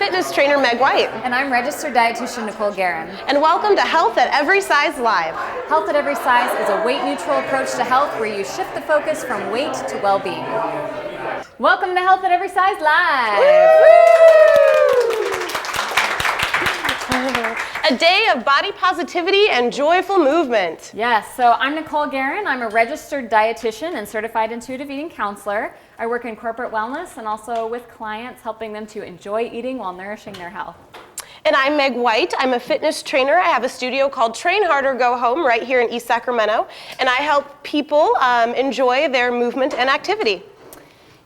fitness trainer Meg White. And I'm registered dietitian Nicole Guerin. And welcome to Health at Every Size Live. Health at Every Size is a weight-neutral approach to health where you shift the focus from weight to well-being. Welcome to Health at Every Size Live. A day of body positivity and joyful movement. Yes, so I'm Nicole Guerin. I'm a registered dietitian and certified intuitive eating counselor. I work in corporate wellness and also with clients, helping them to enjoy eating while nourishing their health. And I'm Meg White. I'm a fitness trainer. I have a studio called Train Harder, Go Home right here in East Sacramento. And I help people enjoy their movement and activity.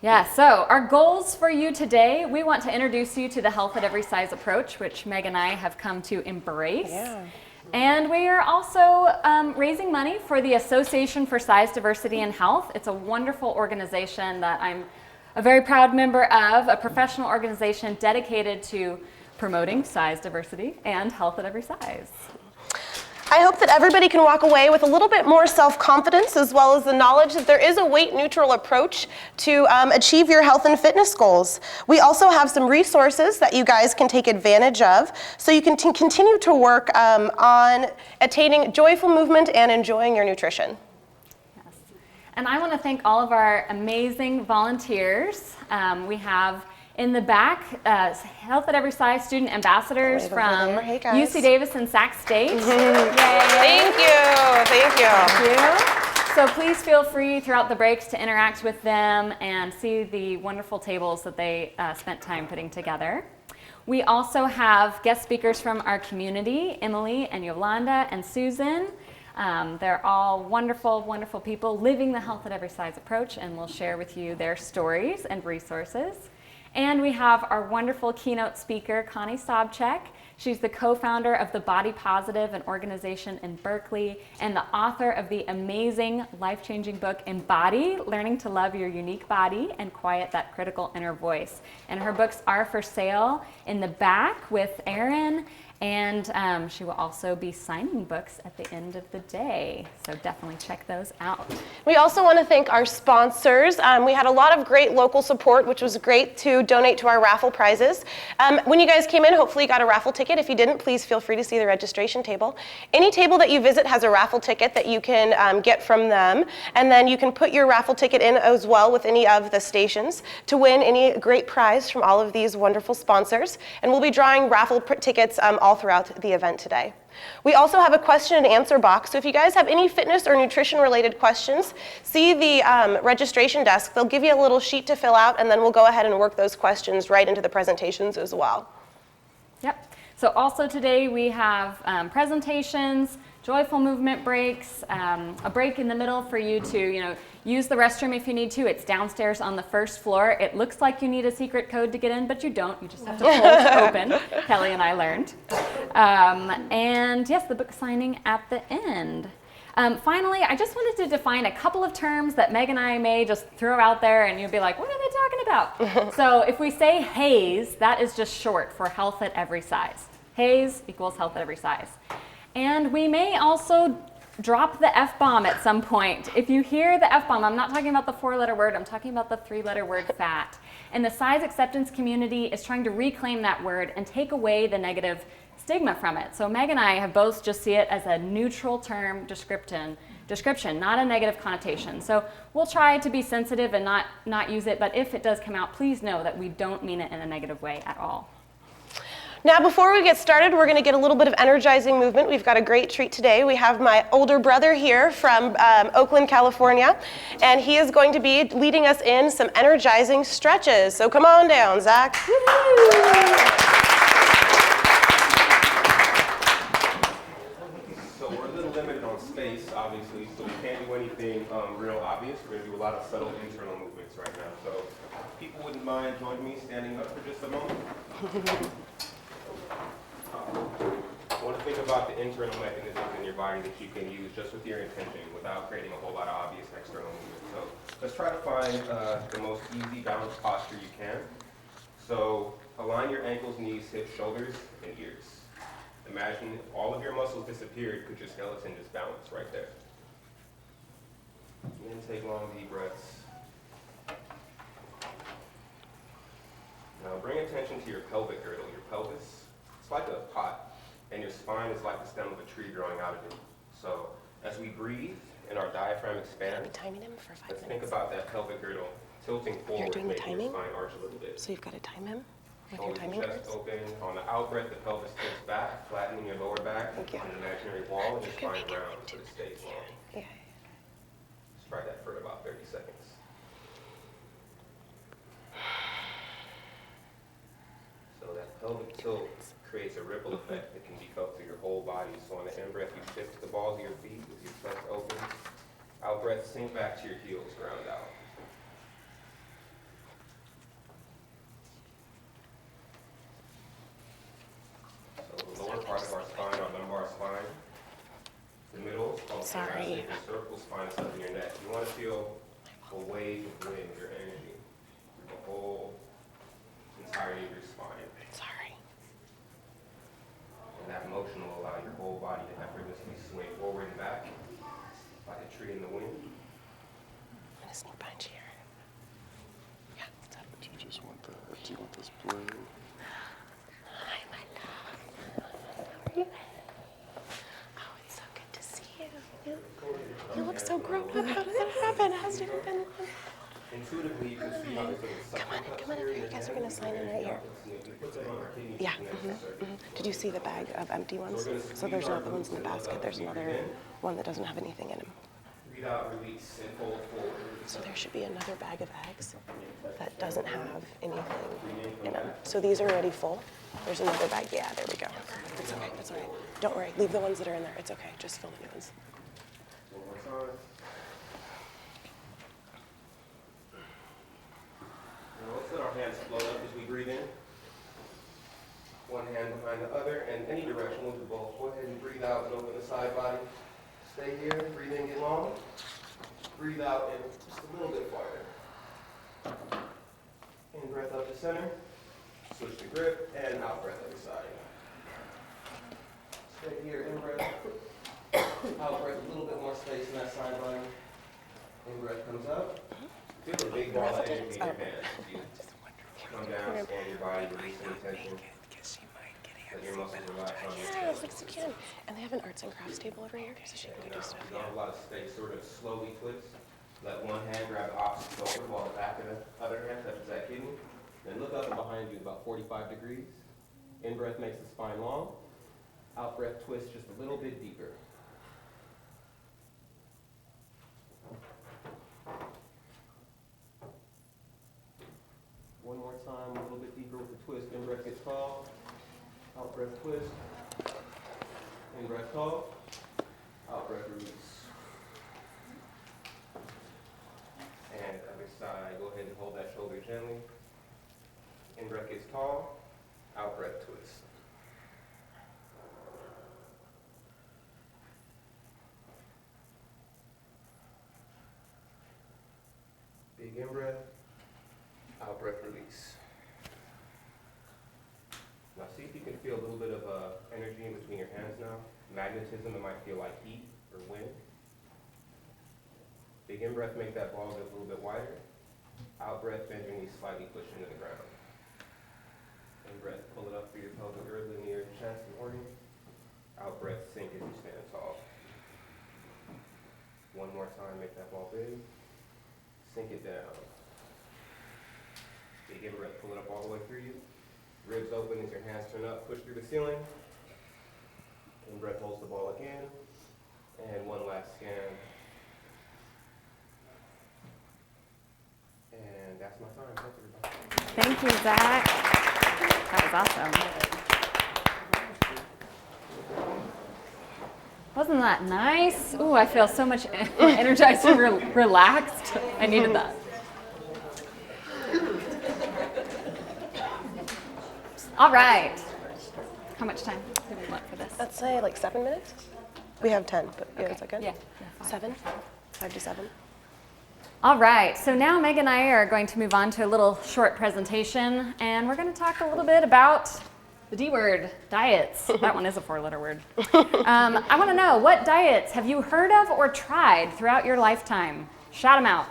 Yeah, so our goals for you today, we want to introduce you to the Health at Every Size approach, which Meg and I have come to embrace. Yeah. And we are also raising money for the Association for Size Diversity and Health. It's a wonderful organization that I'm a very proud member of, a professional organization dedicated to promoting size diversity and health at every size. I hope that everybody can walk away with a little bit more self-confidence, as well as the knowledge that there is a weight-neutral approach to achieve your health and fitness goals. We also have some resources that you guys can take advantage of, so you can continue to work on attaining joyful movement and enjoying your nutrition. Yes. And I want to thank all of our amazing volunteers. We have in the back, Health at Every Size student ambassadors from UC Davis and Sac State. Yay. Thank you. Thank you. Thank you. So please feel free throughout the breaks to interact with them and see the wonderful tables that they spent time putting together. We also have guest speakers from our community, Emily and Yolanda and Susan. They're all wonderful, wonderful people living the Health at Every Size approach, and will share with you their stories and resources. And we have our wonderful keynote speaker, Connie Sobczak. She's the co-founder of the Body Positive, an organization in Berkeley, and the author of the amazing, life-changing book, Embody, Learning to Love Your Unique Body and Quiet That Critical Inner Voice. And her books are for sale in the back with Erin, and she will also be signing books at the end of the day. So definitely check those out. We also want to thank our sponsors. We had a lot of great local support, which was great to donate to our raffle prizes. When you guys came in, hopefully you got a raffle ticket. If you didn't, please feel free to see the registration table. Any table that you visit has a raffle ticket that you can get from them. And then you can put your raffle ticket in as well with any of the stations to win any great prize from all of these wonderful sponsors. And we'll be drawing raffle tickets all throughout the event today. We also have a question and answer box, so if you guys have any fitness or nutrition related questions, see the registration desk. They'll give you a little sheet to fill out, and then we'll go ahead and work those questions right into the presentations as well. Yep. So also today we have presentations, joyful movement breaks, a break in the middle for you to use the restroom if you need to. It's downstairs on the first floor. It looks like you need a secret code to get in, but you don't. You just have to pull it open. Kelly and I learned. And yes, the book signing at the end. Finally, I just wanted to define a couple of terms that Meg and I may just throw out there and you'll be like, what are they talking about? So if we say HAES, that is just short for Health at Every Size. HAES equals Health at Every Size. And we may also drop the F-bomb at some point. If you hear the F-bomb, I'm not talking about the 4-letter word, I'm talking about the 3-letter word fat. And the size acceptance community is trying to reclaim that word and take away the negative stigma from it. So Meg and I have both just see it as a neutral term description, not a negative connotation. So we'll try to be sensitive and not use it, but if it does come out, please know that we don't mean it in a negative way at all. Now, before we get started, we're going to get a little bit of energizing movement. We've got a great treat today. We have my older brother here from Oakland, California, and he is going to be leading us in some energizing stretches. So come on down, Zach. So we're a little limited on space, obviously, so we can't do anything real obvious. We're going to do a lot of subtle internal movements right now. So if people wouldn't mind joining me standing up for just a moment. I want to think about the internal mechanisms in your body that you can use just with your intention without creating a whole lot of obvious external movement. So let's try to find the most easy balanced posture you can. So align your ankles, knees, hips, shoulders, and ears. Imagine if all of your muscles disappeared, could your skeleton just balance right there? And then take long deep breaths. Now bring attention to your pelvic girdle. Your pelvis, it's like a pot, and your spine is like the stem of a tree growing out of it. So as we breathe and our diaphragm expands, Timing him for 5 let's minutes. think about that pelvic girdle tilting forward, doing the making timing? your spine arch a little bit. So you've got to time him with your Shoulders and timing chest cards. open. On the out breath, the pelvis tilts back, flattening your lower back Thank you. on an imaginary wall, and your can spine make it round like so it stays long. Yeah. Let's try that for about 30 seconds. So that pelvic tilt creates a ripple effect that can be felt through your whole body. So on the in breath, you shift the balls of your feet with your chest open. Out breath, sink back to your heels, ground out. So the lower part of our spine, our lumbar spine, the middle, called the Sorry. thoracic and cervical spine is up in your neck. You want to feel a wave of wind, your energy, through the whole entirety of your spine. Sorry. And that motion will allow your whole body to effortlessly sway forward and back like a tree in the wind. I'm gonna sneak behind you here. Yeah, what's up? Do you just want the, do you want this blue? Hi, my love. How are you? Oh, it's so good to see you. You look so grown up. How did that happen? How's it been long? Intuitively, you can see how this little suction cups Come on here up in here. your You guys are neck. gonna sign in right here. You put them on our kidneys Yeah. and then circulate. Did you see the bag of empty ones? So there's not the ones in the basket. There's another one that doesn't have anything in them. Breathe out, release, and fold forward. So there should be another bag of eggs that doesn't have anything in them. So these are already full. There's another bag. Yeah, there we go. It's okay. It's all right. Don't worry. Leave the ones that are in there. It's okay. Just fill the new ones. One more time. Now let's let our hands float up as we breathe in. One hand behind the other, and any direction with the both. Go ahead and breathe out and open the side body. Stay here, breathe in, get long. Breathe out and just a little bit farther. In breath up to center. Switch to grip, and out breath other side. Stay here, in breath. Out breath, a little bit more space in that side body. In breath comes up. Feel a big ball of energy in your hands. You come down, scan your body, release any tension. Let your muscles relax on your Yeah, chest. it's like you can. And they have an arts and crafts table over here, so she can go do stuff. You don't have a lot of space, sort of slowly twist. Let one hand grab the opposite shoulder while the back of the other hand touches that kidney. Then look up and behind you about 45 degrees. In breath makes the spine long. Out breath twists just a little bit deeper. One more time, a little bit deeper with the twist. In breath gets tall. Out breath twist. In breath tall. Out breath release. And other side, go ahead and hold that shoulder gently. In breath gets tall. Out breath twist. Big in breath. Out breath release. Now see if you can feel a little bit of energy in between your hands now. Magnetism, it might feel like heat or wind. Big in breath, make that ball get a little bit wider. Out breath, bend your knees slightly, push into the ground. In breath, pull it up through your pelvic girdle near your chest and organ. Out breath, sink as you stand tall. One more time, make that ball big. Sink it down. Big in breath, pull it up all the way through you. Ribs open as your hands turn up, push through the ceiling. In breath, holds the ball again. And one last scan. And that's my time. Thanks, everybody. Thank you, Zach. That was awesome. Wasn't that nice? Ooh, I feel so much more energized and relaxed. I needed that. All right. How much time do we want for this? Let's say like 7 minutes. We have 10, but yeah, is that good? Yeah. 7? 5 to 7. All right, so now Meg and I are going to move on to a little short presentation, and we're going to talk a little bit about the D word, diets. That one is a 4-letter word. I want to know, what diets have you heard of or tried throughout your lifetime? Shout them out.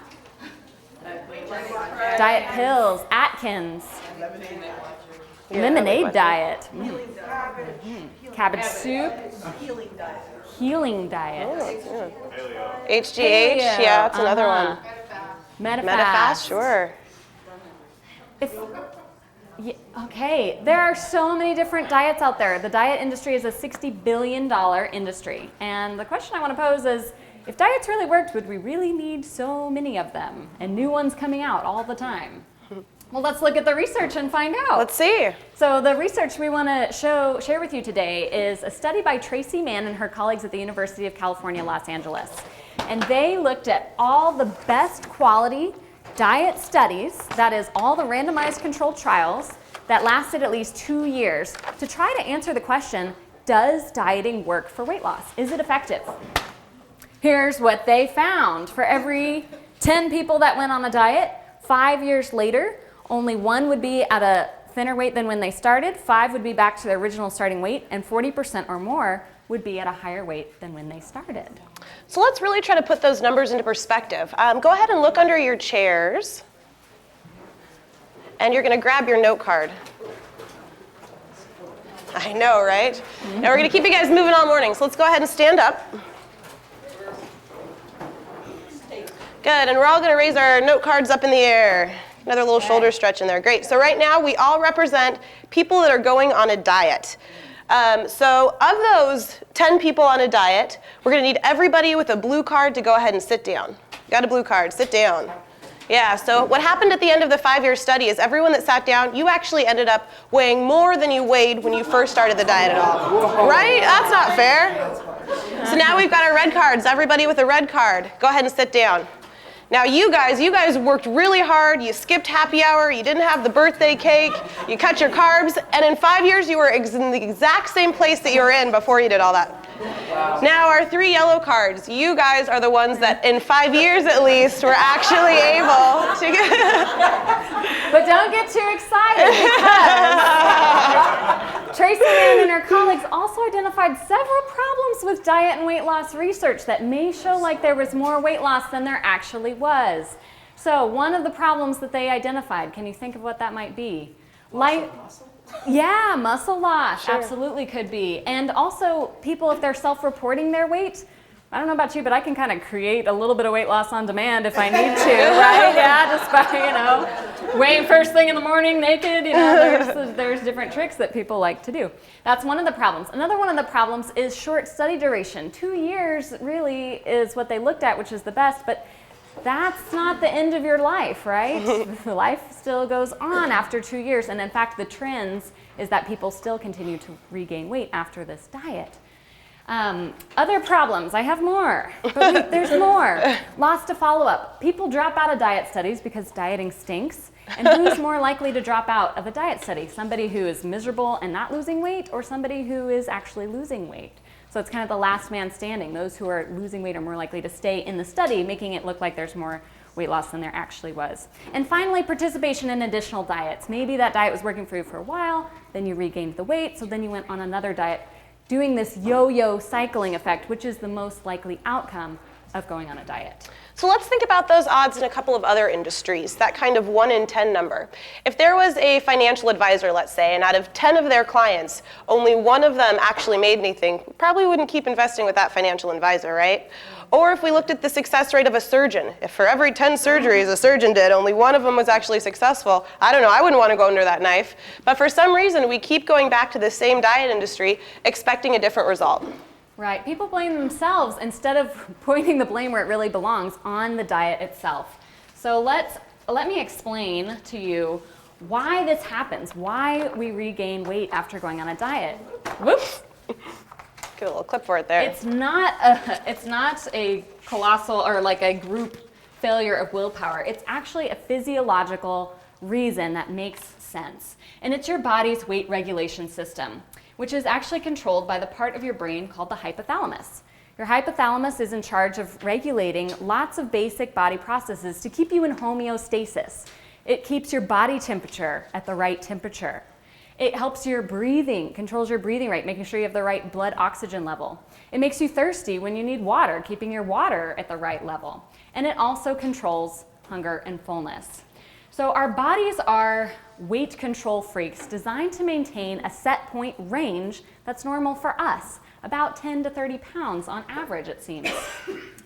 Diet pills, Atkins. Lemonade diet. Cabbage soup. Healing diet. HGH, yeah, that's another one. Metafast. Sure. Okay, there are so many different diets out there. The diet industry is a $60 billion industry. And the question I want to pose is, if diets really worked, would we really need so many of them and new ones coming out all the time? Well, let's look at the research and find out. Let's see. So the research we want to share with you today is a study by Tracy Mann and her colleagues at the University of California, Los Angeles. And they looked at all the best quality diet studies, that is all the randomized controlled trials that lasted at least 2 years, to try to answer the question, does dieting work for weight loss? Is it effective? Here's what they found. For every 10 people that went on a diet, 5 years later, only 1 would be at a thinner weight than when they started, 5 would be back to their original starting weight, and 40% or more would be at a higher weight than when they started. So let's really try to put those numbers into perspective. Go ahead and look under your chairs. And you're going to grab your note card. I know, right? Now we're going to keep you guys moving all morning. So let's go ahead and stand up. Good, and we're all going to raise our note cards up in the air. Another little shoulder stretch in there. Great. So right now we all represent people that are going on a diet. So of those 10 people on a diet, we're going to need everybody with a blue card to go ahead and sit down. Got a blue card, sit down. Yeah, so what happened at the end of the 5-year study is everyone that sat down, you actually ended up weighing more than you weighed when you first started the diet at all. Right? That's not fair. So now we've got our red cards. Everybody with a red card, go ahead and sit down. Now you guys worked really hard, you skipped happy hour, you didn't have the birthday cake, you cut your carbs, and in 5 years you were in the exact same place that you were in before you did all that. Wow. Now our 3 yellow cards, you guys are the ones that in 5 years at least were actually able to get... But don't get too excited because Tracy Mann and her colleagues also identified several problems with diet and weight loss research that may show like there was more weight loss than there actually was. So one of the problems that they identified, can you think of what that might be? Yeah, muscle loss, sure. Absolutely could be. And also people, if they're self-reporting their weight, I don't know about you, but I can kind of create a little bit of weight loss on demand if I need to, right? Yeah, just by, weighing first thing in the morning naked, there's different tricks that people like to do. That's one of the problems. Another one of the problems is short study duration. 2 years really is what they looked at, which is the best, but that's not the end of your life, right? Life still goes on after 2 years, and in fact, the trends is that people still continue to regain weight after this diet. Other problems, I have more, but there's more. Loss to follow-up. People drop out of diet studies because dieting stinks, and who's more likely to drop out of a diet study? Somebody who is miserable and not losing weight, or somebody who is actually losing weight? So it's kind of the last man standing. Those who are losing weight are more likely to stay in the study, making it look like there's more weight loss than there actually was. And finally, participation in additional diets. Maybe that diet was working for you for a while, then you regained the weight, so then you went on another diet, doing this yo-yo cycling effect, which is the most likely outcome of going on a diet. So let's think about those odds in a couple of other industries, that kind of 1 in 10 number. If there was a financial advisor, let's say, and out of 10 of their clients, only 1 of them actually made anything, we probably wouldn't keep investing with that financial advisor, right? Or if we looked at the success rate of a surgeon, if for every 10 surgeries a surgeon did, only 1 of them was actually successful, I don't know, I wouldn't want to go under that knife. But for some reason, we keep going back to the same diet industry, expecting a different result. Right, people blame themselves instead of pointing the blame where it really belongs, on the diet itself. So let me explain to you why this happens, why we regain weight after going on a diet. Whoops. Get a little clip for it there. It's not a colossal or like a group failure of willpower. It's actually a physiological reason that makes sense. And it's your body's weight regulation system, which is actually controlled by the part of your brain called the hypothalamus. Your hypothalamus is in charge of regulating lots of basic body processes to keep you in homeostasis. It keeps your body temperature at the right temperature. It helps your breathing, controls your breathing rate, making sure you have the right blood oxygen level. It makes you thirsty when you need water, keeping your water at the right level. And it also controls hunger and fullness. So our bodies are weight control freaks designed to maintain a set point range that's normal for us, about 10 to 30 pounds on average, it seems.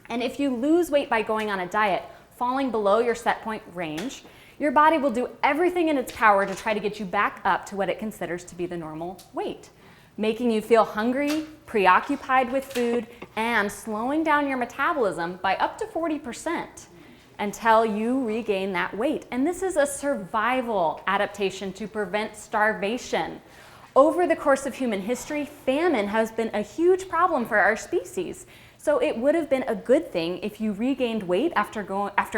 And if you lose weight by going on a diet, falling below your set point range, your body will do everything in its power to try to get you back up to what it considers to be the normal weight, making you feel hungry, preoccupied with food, and slowing down your metabolism by up to 40% until you regain that weight. And this is a survival adaptation to prevent starvation. Over the course of human history, famine has been a huge problem for our species. So it would have been a good thing if you regained weight after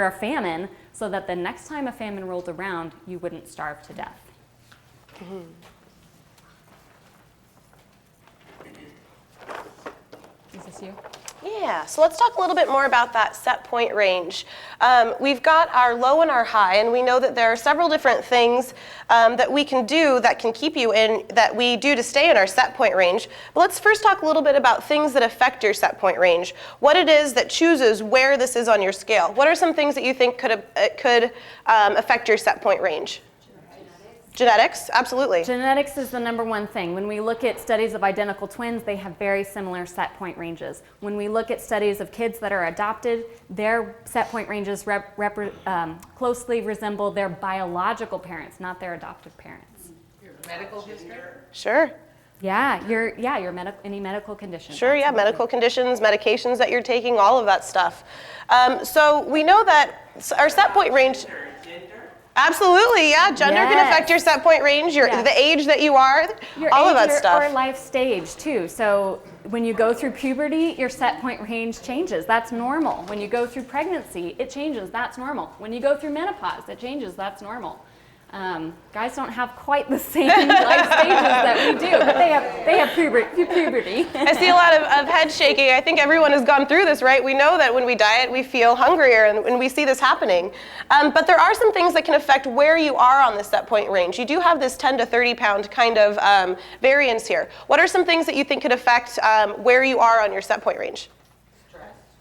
a famine, so that the next time a famine rolled around, you wouldn't starve to death. Mm-hmm. Is this you? Yeah, so let's talk a little bit more about that set point range. We've got our low and our high, and we know that there are several different things that we can do that can keep you in, that we do to stay in our set point range. But let's first talk a little bit about things that affect your set point range. What it is that chooses where this is on your scale. What are some things that you think could affect your set point range? Genetics, absolutely. Genetics is the number one thing. When we look at studies of identical twins, they have very similar set point ranges. When we look at studies of kids that are adopted, their set point ranges closely resemble their biological parents, not their adoptive parents. Your medical history? Sure. Yeah, any medical conditions. Sure, yeah, medical conditions, medications that you're taking, all of that stuff. So we know that our set point range. Absolutely, yeah. Gender can affect your set point range, the age that you are, your all age of that stuff. Or life stage too. So when you go through puberty, your set point range changes. That's normal. When you go through pregnancy, it changes. That's normal. When you go through menopause, it changes. That's normal. Guys don't have quite the same life stages that we do, but they have puberty. I see a lot of head shaking. I think everyone has gone through this, right? We know that when we diet, we feel hungrier, and we see this happening. But there are some things that can affect where you are on the set point range. You do have this 10 to 30 pound kind of variance here. What are some things that you think could affect where you are on your set point range?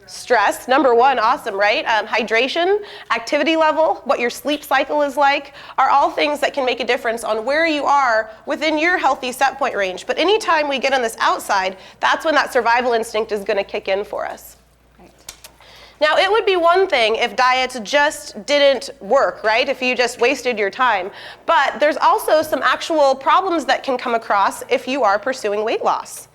Stress, number one, awesome, right? Hydration, activity level, what your sleep cycle is like, are all things that can make a difference on where you are within your healthy set point range. But anytime we get on this outside, that's when that survival instinct is going to kick in for us. Right. Now, it would be one thing if diets just didn't work, right? If you just wasted your time. But there's also some actual problems that can come across if you are pursuing weight loss.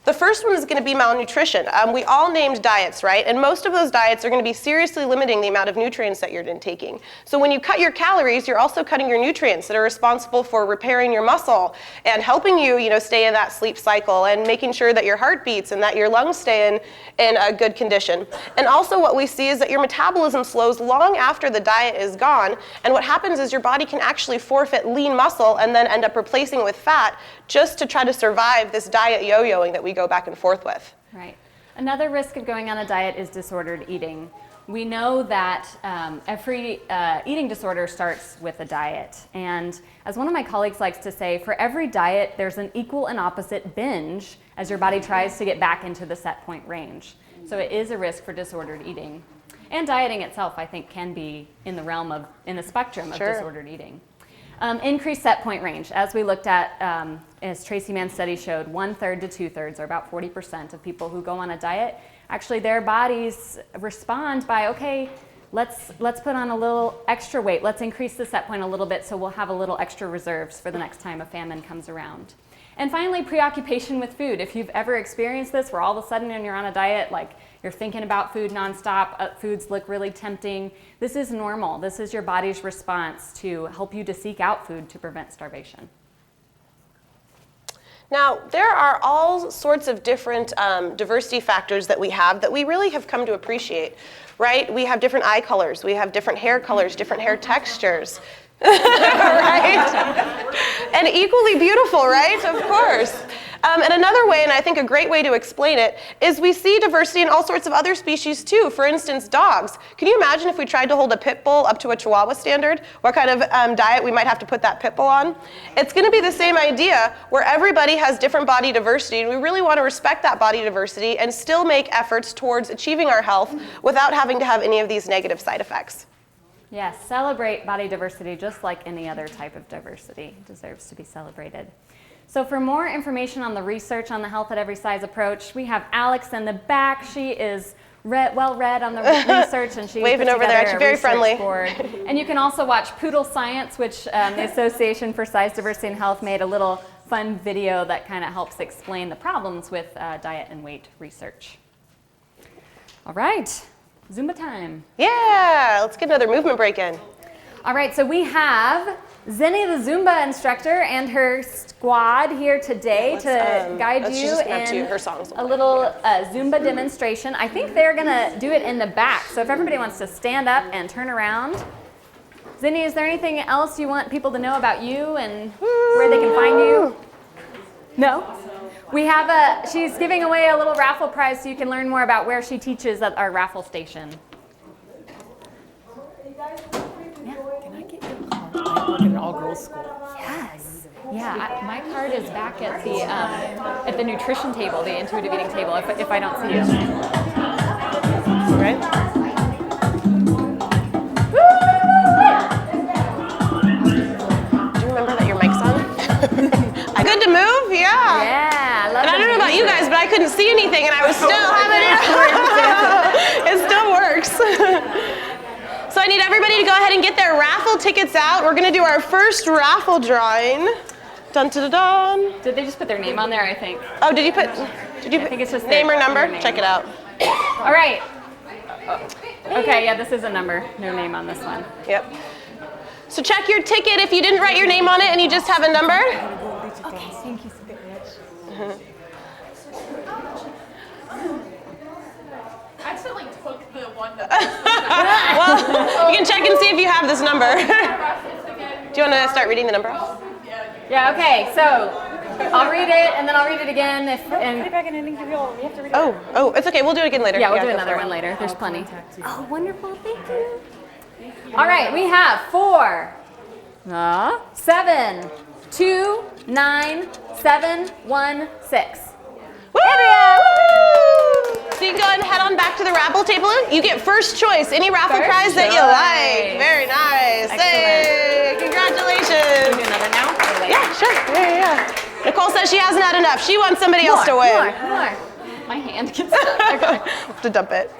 The first one is going to be malnutrition. We all named diets, right? And most of those diets are going to be seriously limiting the amount of nutrients that you're intaking. So when you cut your calories, you're also cutting your nutrients that are responsible for repairing your muscle and helping you, stay in that sleep cycle and making sure that your heart beats and that your lungs stay in a good condition. And also what we see is that your metabolism slows long after the diet is gone. And what happens is your body can actually forfeit lean muscle and then end up replacing it with fat just to try to survive this diet yo-yoing that we go back and forth with. Right. Another risk of going on a diet is disordered eating. We know that every eating disorder starts with a diet. And as one of my colleagues likes to say, for every diet, there's an equal and opposite binge as your body tries to get back into the set point range. So it is a risk for disordered eating. And dieting itself, I think, can be in the spectrum of disordered eating. Increased set point range. As we looked at, as Tracy Mann's study showed, 1/3 to 2/3, or about 40% of people who go on a diet, actually their bodies respond by, okay, let's put on a little extra weight. Let's increase the set point a little bit so we'll have a little extra reserves for the next time a famine comes around. And finally, preoccupation with food. If you've ever experienced this, where all of a sudden when you're on a diet, like you're thinking about food nonstop, foods look really tempting, this is normal. This is your body's response to help you to seek out food to prevent starvation. Now, there are all sorts of different diversity factors that we have that we really have come to appreciate, right? We have different eye colors, we have different hair colors, different hair textures, right? And equally beautiful, right? Of course. And another way, and I think a great way to explain it, is we see diversity in all sorts of other species too. For instance, dogs. Can you imagine if we tried to hold a pit bull up to a Chihuahua standard? What kind of diet we might have to put that pit bull on? It's going to be the same idea, where everybody has different body diversity, and we really want to respect that body diversity and still make efforts towards achieving our health without having to have any of these negative side effects. Yes, celebrate body diversity just like any other type of diversity. It deserves to be celebrated. So for more information on the research on the Health at Every Size approach, we have Alex in the back. She is well read on the research, and she waving put over there. together She's a very research friendly. board. And you can also watch Poodle Science, which the Association for Size Diversity and Health made a little fun video that kind of helps explain the problems with diet and weight research. All right, Zumba time. Yeah, let's get another movement break in. All right, so we have Zenny, the Zumba instructor, and her squad here today to guide she's you just gonna have to in her songs. a little Zumba demonstration. I think they're gonna do it in the back. So if everybody wants to stand up and turn around. Zenny, is there anything else you want people to know about you and where they can find you? No? We have she's giving away a little raffle prize so you can learn more about where she teaches at our raffle station. Can I get your card? I work at an all-girls school. Yes. Yeah, my card is back at the nutrition table, the intuitive eating table, if I don't see you. Right? Do you remember that your mic's on? Good to move? Yeah. Yeah, I love And I don't know about you guys, but I couldn't see anything and I was still having it. It still works. So I need everybody to go ahead and get their raffle tickets out. We're going to do our first raffle drawing. Dun dun dun dun. Did they just put their name on there, I think? Oh, did you put I think it's just name their or number? name. Check it out. All right. Okay, yeah, this is a number. No name on this one. Yep. So check your ticket if you didn't write your name on it and you just have a number. Okay, thank you so much. I accidentally took the one that Well, you can check and see if you have this number. Do you want to start reading the number? Yeah, okay, so I'll read it and then I'll read it again. Oh, it's okay. We'll do it again later. Yeah, we'll do go another for it. one later. There's plenty. Oh, wonderful. Thank you. All right, we have 4, 7, 2, 9, 7, 1, 6. Woo! So you can go ahead and head on back to the raffle table. You get first choice, any raffle First prize that you choice. like. Very nice. Hey, congratulations. Do another now? Or later? Yeah, sure. Yeah. Nicole says she hasn't had enough. She wants somebody else to win. More. My hand gets stuck. Okay. Have to dump it.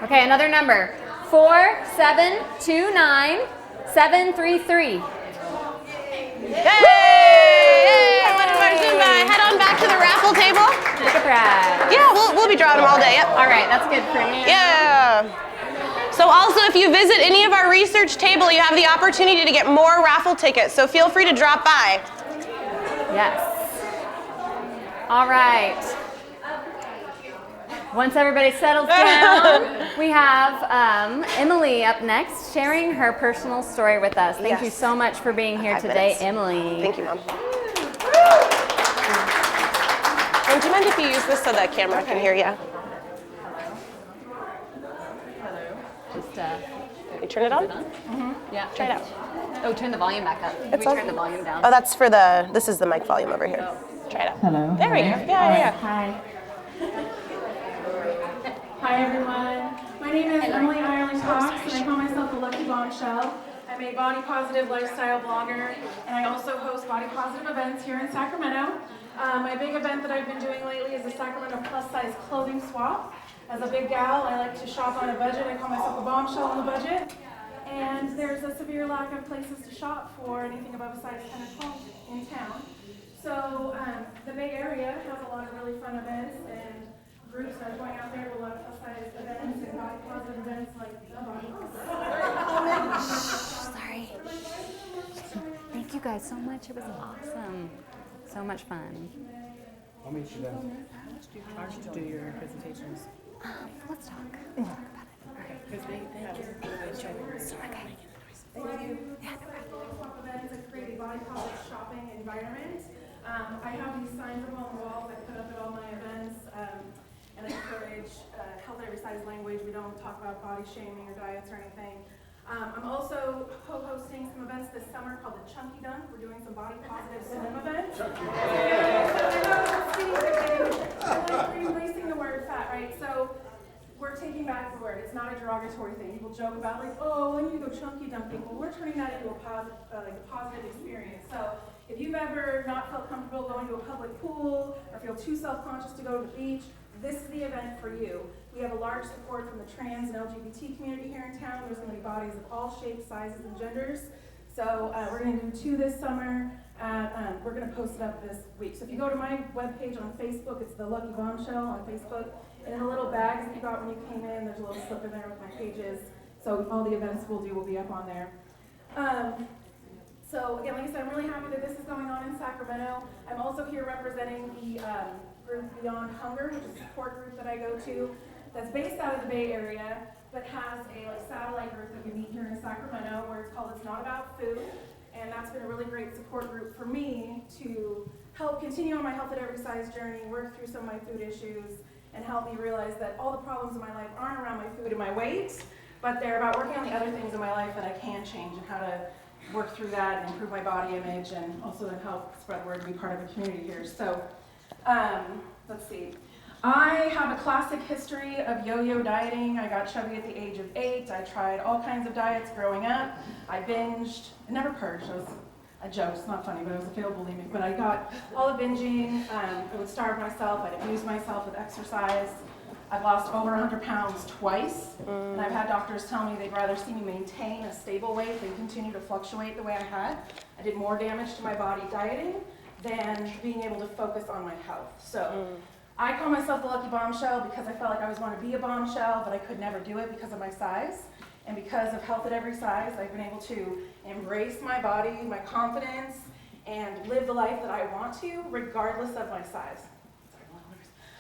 Okay, another number. 4, 7, 2, 9, 7, 3, 3. Yay! Winner of our Zumba. Head on back to the raffle table. Take a prize. Yeah, we'll be drawing them all day. Yep. All right, that's good for me. Yeah. So also, if you visit any of our research table, you have the opportunity to get more raffle tickets. So feel free to drop by. Yes. All right. Once everybody settles down, we have Emily up next, sharing her personal story with us. Thank you so much for being here 5 today, minutes. Emily. Thank you, Mom. And do you mind if you use this so the camera can hear you? Just You turn it on? yeah. Try it out. Oh, turn the volume back up. It's we on. turn the volume down. Oh, that's for this is the mic volume over here. Try it out. Hello. There we go. Yeah. Hi. Hi, everyone. My name is Emily Ireland Cox, and I call myself the Lucky Bombshell. I'm a body positive lifestyle blogger, and I also host body positive events here in Sacramento. My big event that I've been doing lately is the Sacramento plus size clothing swap. As a big gal, I like to shop on a budget. I call myself a bombshell on the budget. And there's a severe lack of places to shop for anything above a size 10 or 12 in town. So the Bay Area has a lot of really fun events and groups that are going out there to a lot of plus size events and body positive events like the body Sorry. Thank you guys so much. It was awesome. So much fun. How did you do your presentations? Let's talk. Because they have events and create a body positive shopping environment. I have these signs up on the walls I put up at all my events, and I encourage health at every size language. We don't talk about body shaming or diets or anything. I'm also co-hosting some events this summer called the Chunky Dunk. We're doing some body positive swim events. We're replacing the word fat, right? So we're taking back the word. It's It's not a derogatory thing. People joke about like, oh, I need to go chunky dunking. Well, we're turning that into a positive experience. So if you've ever not felt comfortable going to a public pool or feel too self-conscious to go to the beach, this is the event for you. We have a large support from the trans and LGBT community here in town. There's going to be bodies of all shapes, sizes, and genders. So we're going to do 2 this summer. We're going to post it up this week. So if you go to my webpage on Facebook, it's the Lucky Bombshell on Facebook. And in the little bags that you got when you came in, there's a little slip in there with my pages. So all the events we'll do will be up on there. So again, like I said, I'm really happy that this is going on in Sacramento. I'm also here representing the group Beyond Hunger, which is a support group that I go to that's based out of the Bay Area, but has a satellite group that we meet here in Sacramento where it's called It's Not About Food. And that's been a really great support group for me to help continue on my health at every size journey, work through some of my food issues, and help me realize that all the problems in my life aren't around my food and my weight, but they're about working on the other things in my life that I can change and how to work through that and improve my body image and also then help spread the word and be part of a community here. So let's see. I have a classic history of yo-yo dieting. I got chubby at the age of 8. I tried all kinds of diets growing up. I binged. I never purged. It was a joke. It's not funny, but I was a failed bulimic. But I got all the binging. I would starve myself. I'd abuse myself with exercise. I've lost over 100 pounds twice. And I've had doctors tell me they'd rather see me maintain a stable weight than continue to fluctuate the way I had. I did more damage to my body dieting than being able to focus on my health. So I call myself the Lucky Bombshell because I felt like I always wanted to be a bombshell, but I could never do it because of my size. And because of health at every size, I've been able to embrace my body, my confidence, and live the life that I want to, regardless of my size.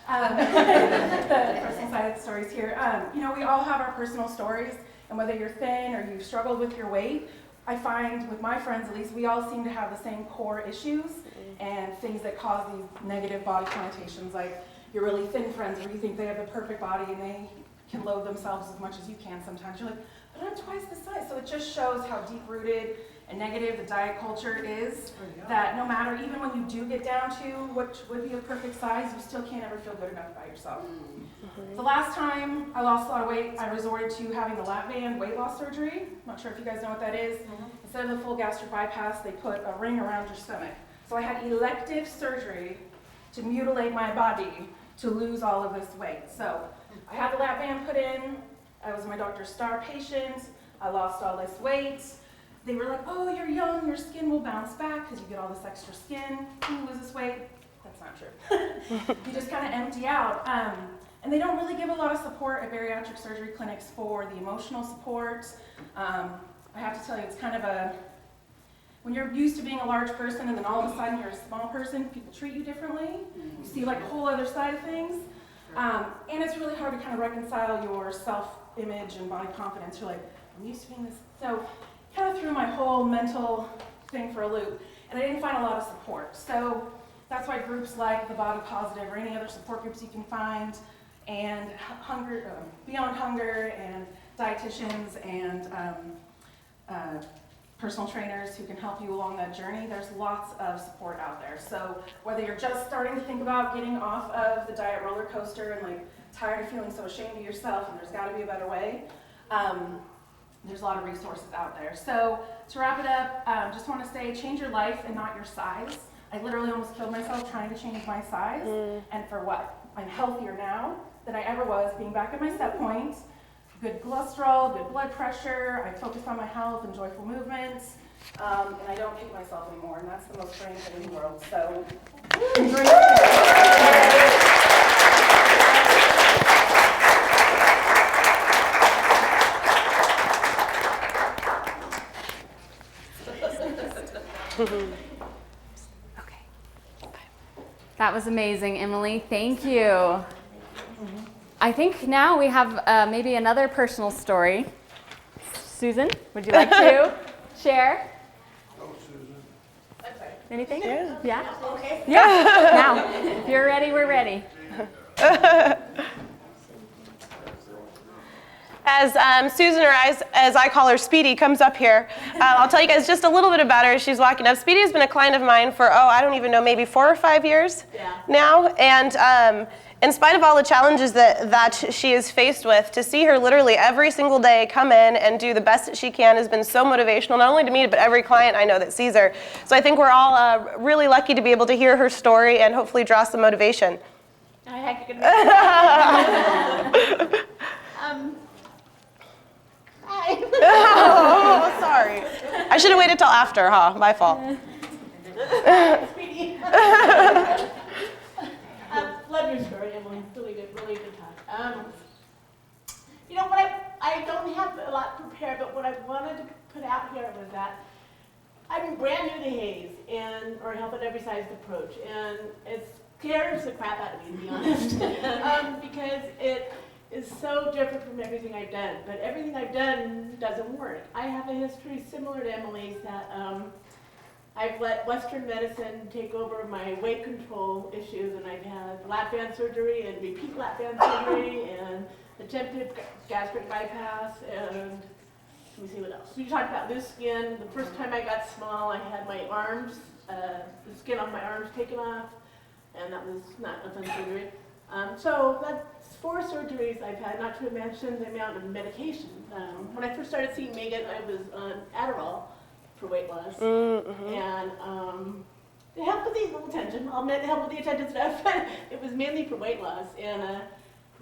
The personal side of the stories here. You know, we all have our personal stories, and whether you're thin or you've struggled with your weight, I find with my friends at least, we all seem to have the same core issues and things that cause these negative body connotations, like your really thin friends where you think they have the perfect body and they can loathe themselves as much as you can sometimes. You're like, but I'm twice the size. So it just shows how deep-rooted and negative the diet culture is, that no matter, even when you do get down to what would be a perfect size, you still can't ever feel good enough about yourself. The last time I lost a lot of weight, I resorted to having the lap band weight loss surgery. I'm not sure if you guys know what that is. Instead of the full gastric bypass, they put a ring around your stomach. So I had elective surgery to mutilate my body to lose all of this weight. So I had the lap band put in. I was my doctor's star patient. I lost all this weight. They were like, oh, you're young, your skin will bounce back because you get all this extra skin. You lose this weight. That's not true. You just kind of empty out. And they don't really give a lot of support at bariatric surgery clinics for the emotional support. I have to tell you, it's kind of a, when you're used to being a large person and then all of a sudden you're a small person, people treat you differently. You see like a whole other side of things. And it's really hard to kind of reconcile your self-image and body confidence. You're like, I'm used to being this. So kind of threw my whole mental thing for a loop. And I didn't find a lot of support. So that's why groups like the Body Positive or any other support groups you can find, and Beyond Hunger, and dietitians, and personal trainers who can help you along that journey. There's lots of support out there. So whether you're just starting to think about getting off of the diet roller coaster and like tired of feeling so ashamed of yourself and there's got to be a better way, there's a lot of resources out there. So to wrap it up, just want to say, change your life and not your size. I literally almost killed myself trying to change my size. And for what? I'm healthier now than I ever was, being back at my set point. Good cholesterol, good blood pressure. I focus on my health and joyful movements. And I don't kick myself anymore. And that's the most freeing thing in the world. So enjoy Okay. That was amazing, Emily. Thank you. I think now we have maybe another personal story. Susan, would you like to share? Oh, Susan. Anything? Yeah. Yeah? Okay. Yeah. Now, if you're ready, we're ready. as Susan, or as I call her, Speedy, comes up here, I'll tell you guys just a little bit about her as she's walking up. Speedy has been a client of mine for, I don't even know, maybe 4 or 5 years now. And in spite of all the challenges that she is faced with, to see her literally every single day come in and do the best that she can has been so motivational, not only to me, but every client I know that sees her. So I think we're all really lucky to be able to hear her story and hopefully draw some motivation. Hi. Oh, sorry. I should have waited till after, huh? My fault. Love your story, Emily. Really good talk. You know what? I don't have a lot prepared, but what I wanted to put out here was that I'm brand new to HAZE or Health at Every Size approach, and it scares the crap out of me, to be honest, because it is so different from everything I've done. But everything I've done doesn't work. I have a history similar to Emily's that I've let Western medicine take over my weight control issues, and I've had lap band surgery and repeat lap band surgery and attempted gastric bypass, and let me see what else. You talked about loose skin. The first time I got small, I had my arms, the skin on my arms taken off, and that was not a fun surgery. So that's 4 surgeries I've had, not to mention the amount of medication. When I first started seeing Megan, I was on Adderall for weight loss, and it helped with the attention. I'll admit it helped with the attention stuff, but it was mainly for weight loss, and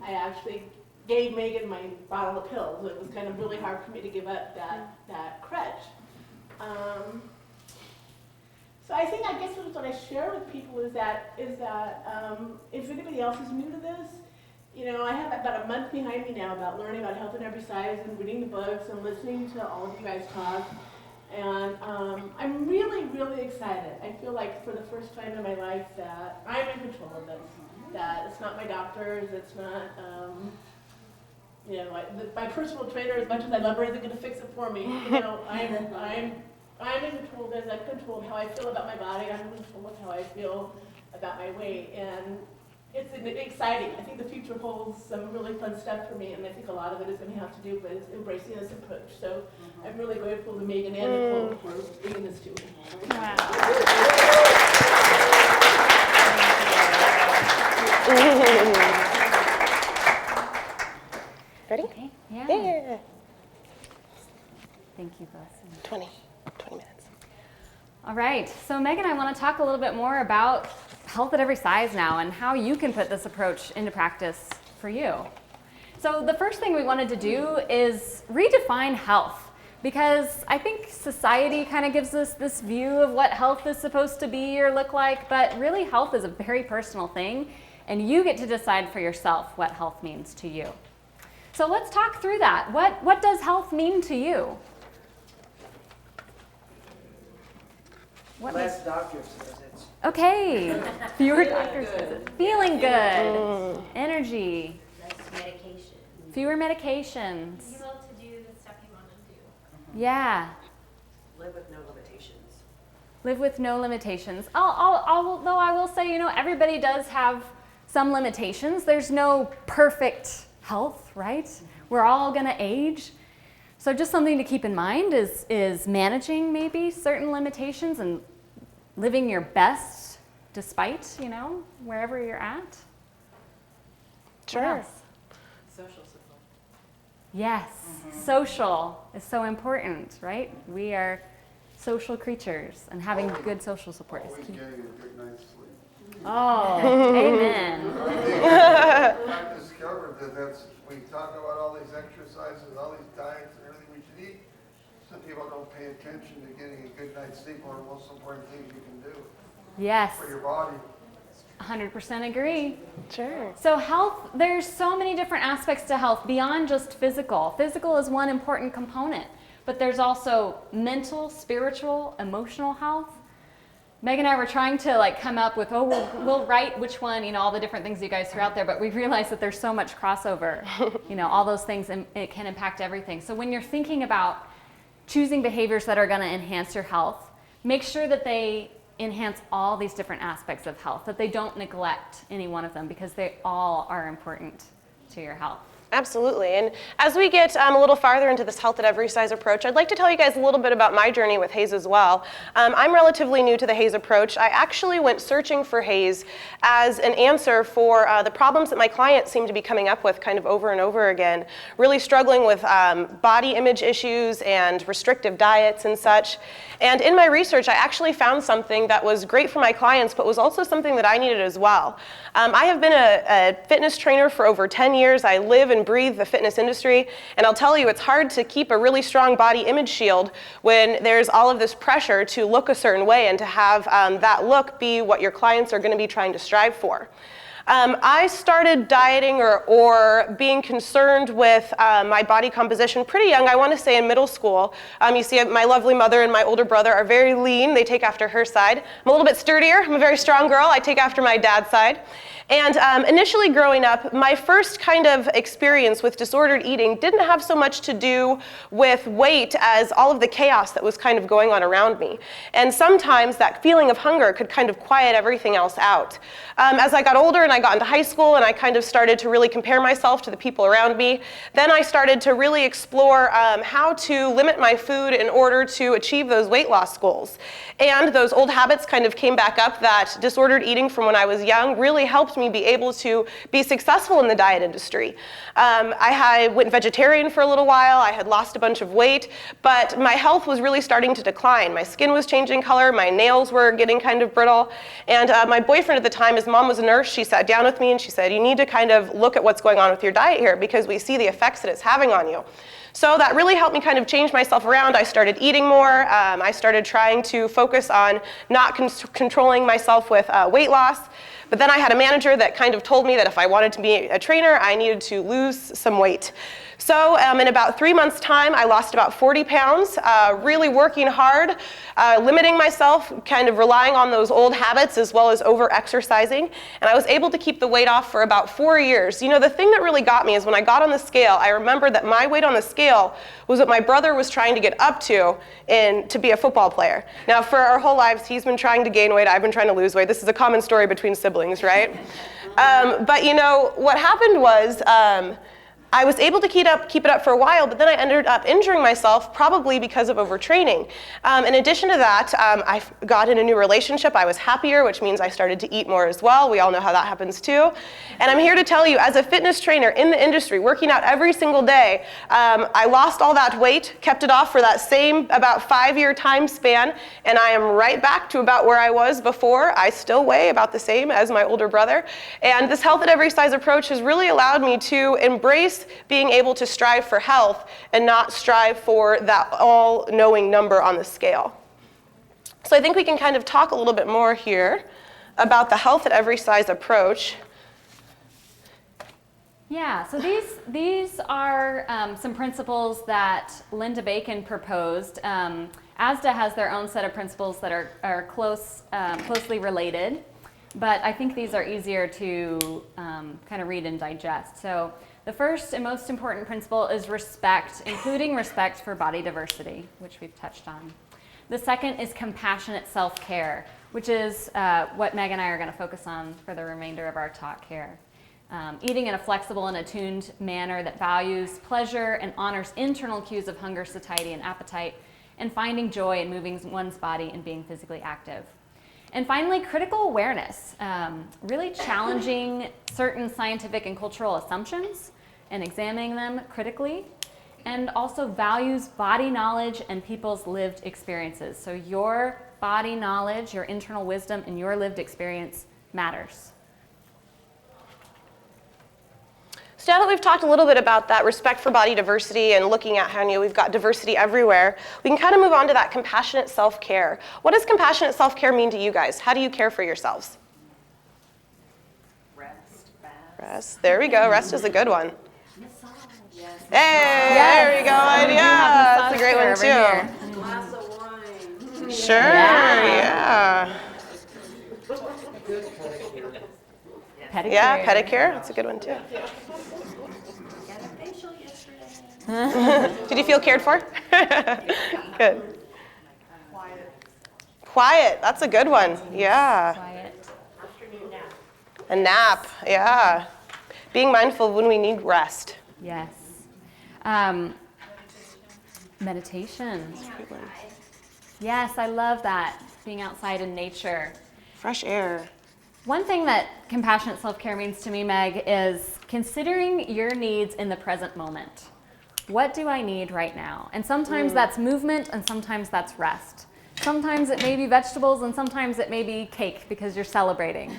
I actually gave Megan my bottle of pills. It was kind of really hard for me to give up that crutch. So I guess what I share with people is that if anybody else is new to this, you know, I have about a month behind me now about learning about Health in Every Size and reading the books and listening to all of you guys talk. And I'm really, really excited. I feel like for the first time in my life that I'm in control of this. That it's not my doctors, it's not, you know, my personal trainer, as much as I love her, isn't going to fix it for me. You know, I'm in control of this. I'm in control of how I feel about my body. I'm in control of how I feel about my weight. And it's exciting. I think the future holds some really fun stuff for me, and I think a lot of it is going to have to do with embracing this approach. So I'm really grateful to Megan and Nicole for bringing this to me. Wow. Ready? Okay. Yeah. Yeah. Thank you both. 20 minutes. All right. So Megan, I want to talk a little bit more about Health at Every Size now and how you can put this approach into practice for you. So the first thing we wanted to do is redefine health, because I think society kind of gives us this view of what health is supposed to be or look like, but really health is a very personal thing, and you get to decide for yourself what health means to you. So let's talk through that. What does health mean to you? Less doctor's visits. Okay, fewer doctor's visits. Feeling good, energy, Less medication. fewer medications. Be able to do the stuff you want to do. Yeah, Live with no limitations. live with no limitations. Although I will say, you know, everybody does have some limitations. There's no perfect health, right? We're all gonna age. So just something to keep in mind is managing maybe certain limitations and living your best despite, you know, wherever you're at. Sure. What else? Social support. Yes, social is so important, right? We are social creatures, and having good social support is Always key. getting a good night's sleep. Oh, amen. I've discovered that's, we talk about all these exercises, all these diets and everything we should eat. Some people don't pay attention to getting a good night's sleep, one of the most important things you can do Yes, for your body. 100% agree. Sure. So health, there's so many different aspects to health beyond just physical. Physical is one important component, but there's also mental, spiritual, emotional health. Meg and I were trying to come up with, we'll write which one, you know, all the different things you guys threw out there, but we realized that there's so much crossover, you know, all those things, and it can impact everything. So when you're thinking about choosing behaviors that are going to enhance your health, make sure that they enhance all these different aspects of health, that they don't neglect any one of them, because they all are important to your health. Absolutely. And as we get a little farther into this health at every size approach, I'd like to tell you guys a little bit about my journey with HAES as well. I'm relatively new to the HAES approach. I actually went searching for HAES as an answer for the problems that my clients seem to be coming up with kind of over and over again, really struggling with body image issues and restrictive diets and such. And in my research, I actually found something that was great for my clients, but was also something that I needed as well. I have been a fitness trainer for over 10 years. I live and breathe the fitness industry, and I'll tell you, it's hard to keep a really strong body image shield when there's all of this pressure to look a certain way and to have that look be what your clients are going to be trying to strive for. I started dieting or being concerned with my body composition pretty young. I want to say in middle school. You see my lovely mother and my older brother are very lean. They take after her side. I'm a little bit sturdier. I'm a very strong girl. I take after my dad's side. And initially growing up, my first kind of experience with disordered eating didn't have so much to do with weight as all of the chaos that was kind of going on around me. And sometimes that feeling of hunger could kind of quiet everything else out. As I got older and I got into high school and I kind of started to really compare myself to the people around me, then I started to really explore how to limit my food in order to achieve those weight loss goals. And those old habits kind of came back up. That disordered eating from when I was young really helped me be able to be successful in the diet industry. I went vegetarian for a little while. I had lost a bunch of weight, but my health was really starting to decline. My skin was changing color. My nails were getting kind of brittle. And my boyfriend at the time, his mom was a nurse. She sat down with me and she said, you need to kind of look at what's going on with your diet here because we see the effects that it's having on you. So that really helped me kind of change myself around. I started eating more. I started trying to focus on not controlling myself with weight loss. But then I had a manager that kind of told me that if I wanted to be a trainer, I needed to lose some weight. So in about 3 months' time, I lost about 40 pounds, really working hard, limiting myself, kind of relying on those old habits as well as over-exercising. And I was able to keep the weight off for about 4 years. You know, the thing that really got me is when I got on the scale, I remembered that my weight on the scale was what my brother was trying to get up to be a football player. Now, for our whole lives, he's been trying to gain weight. I've been trying to lose weight. This is a common story between siblings, right? But you know, what happened was, I was able to keep it up for a while, but then I ended up injuring myself, probably because of overtraining. In addition to that, I got in a new relationship. I was happier, which means I started to eat more as well. We all know how that happens too. And I'm here to tell you, as a fitness trainer in the industry, working out every single day, I lost all that weight, kept it off for that same about 5-year time span, and I am right back to about where I was before. I still weigh about the same as my older brother. And this health at every size approach has really allowed me to embrace being able to strive for health and not strive for that all-knowing number on the scale. So I think we can kind of talk a little bit more here about the health at every size approach. Yeah, so these are some principles that Linda Bacon proposed. ASDA has their own set of principles that are closely related, but I think these are easier to kind of read and digest. So the first and most important principle is respect, including respect for body diversity, which we've touched on. The second is compassionate self-care, which is what Meg and I are going to focus on for the remainder of our talk here. Eating in a flexible and attuned manner that values pleasure and honors internal cues of hunger, satiety, and appetite, and finding joy in moving one's body and being physically active. And finally, critical awareness, really challenging certain scientific and cultural assumptions and examining them critically, and also values body knowledge and people's lived experiences. So your body knowledge, your internal wisdom, and your lived experience matters. So now that we've talked a little bit about that respect for body diversity and looking at how we've got diversity everywhere, we can kind of move on to that compassionate self-care. What does compassionate self-care mean to you guys? How do you care for yourselves? Rest. There we go. Rest is a good one. Hey, there we go. Yeah, that's a great one too. Glass of wine. Sure, yeah. Pedicure. Yeah, pedicure. That's a good one too. Got a facial yesterday. Did you feel cared for? Good. Quiet. That's a good one. Yeah. Quiet. Afternoon nap. A nap. Yeah. Being mindful of when we need rest. Yes. Meditation. Yes, I love that. Being outside in nature. Fresh air. One thing that compassionate self-care means to me, Meg, is considering your needs in the present moment. What do I need right now? And sometimes that's movement and sometimes that's rest. Sometimes it may be vegetables and sometimes it may be cake because you're celebrating.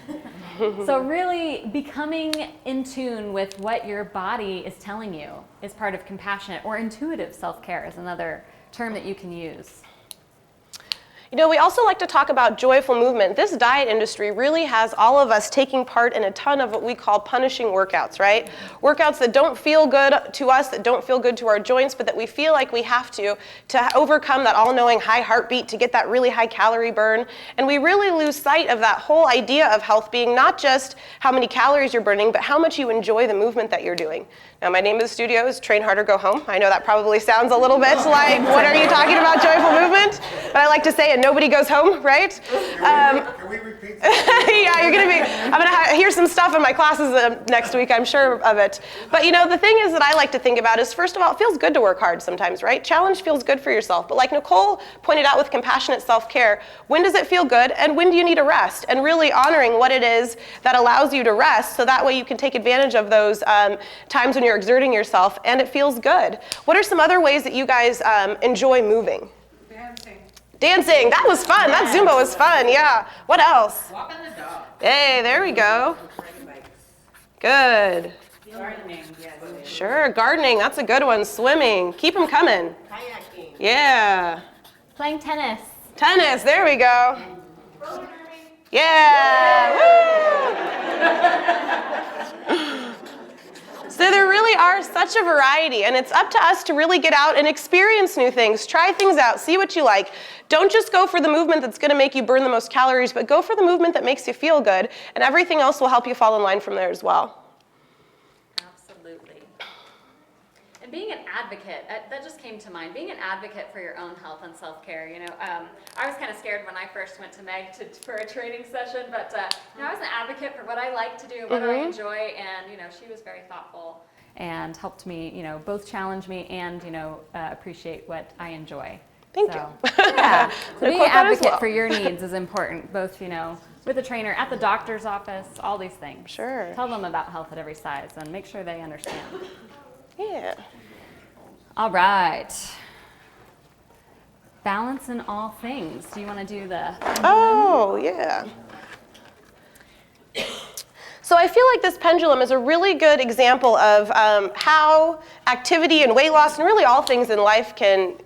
So really becoming in tune with what your body is telling you is part of compassionate, or intuitive self-care is another term that you can use. You know, we also like to talk about joyful movement. This diet industry really has all of us taking part in a ton of what we call punishing workouts, right? Workouts that don't feel good to us, that don't feel good to our joints, but that we feel like we have to overcome that all-knowing high heartbeat, to get that really high calorie burn. And we really lose sight of that whole idea of health being not just how many calories you're burning, but how much you enjoy the movement that you're doing. Now, my name of the studio is Train Hard or Go Home. I know that probably sounds a little bit like, what are you talking about, joyful movement? But I like to say it, nobody goes home, right? Can we repeat that? Yeah, I'm gonna hear some stuff in my classes next week, I'm sure of it. But you know, the thing is that I like to think about is, first of all, it feels good to work hard sometimes, right? Challenge feels good for yourself. But like Nicole pointed out with compassionate self-care, when does it feel good and when do you need a rest? And really honoring what it is that allows you to rest, so that way you can take advantage of those times when you're exerting yourself and it feels good. What are some other ways that you guys enjoy moving? Dancing, that was fun. That Zumba was fun, yeah. What else? Walking the dog. Hey, there we go. Riding bikes. Good. Gardening, yes. Sure, gardening, that's a good one. Swimming, keep them coming. Kayaking. Yeah. Playing tennis. Tennis, there we go. Yeah, woo! So there really are such a variety, and it's up to us to really get out and experience new things, try things out, see what you like. Don't just go for the movement that's gonna make you burn the most calories, but go for the movement that makes you feel good, and everything else will help you fall in line from there as well. Absolutely. And being an advocate, that just came to mind, being an advocate for your own health and self-care. You know, I was kind of scared when I first went to Meg for a training session, but you know, I was an advocate for what I like to do, what I enjoy, and you know, she was very thoughtful and helped me, you know, both challenge me and, you know, appreciate what I enjoy. Thank you. Yeah, so being an quote that as advocate well. for your needs is important, both, you know, with a trainer, at the doctor's office, all these things. Sure. Tell them about health at every size and make sure they understand. Yeah. All right. Balance in all things. Do you want to do the... Oh, yeah. So I feel like this pendulum is a really good example of how activity and weight loss and really all things in life can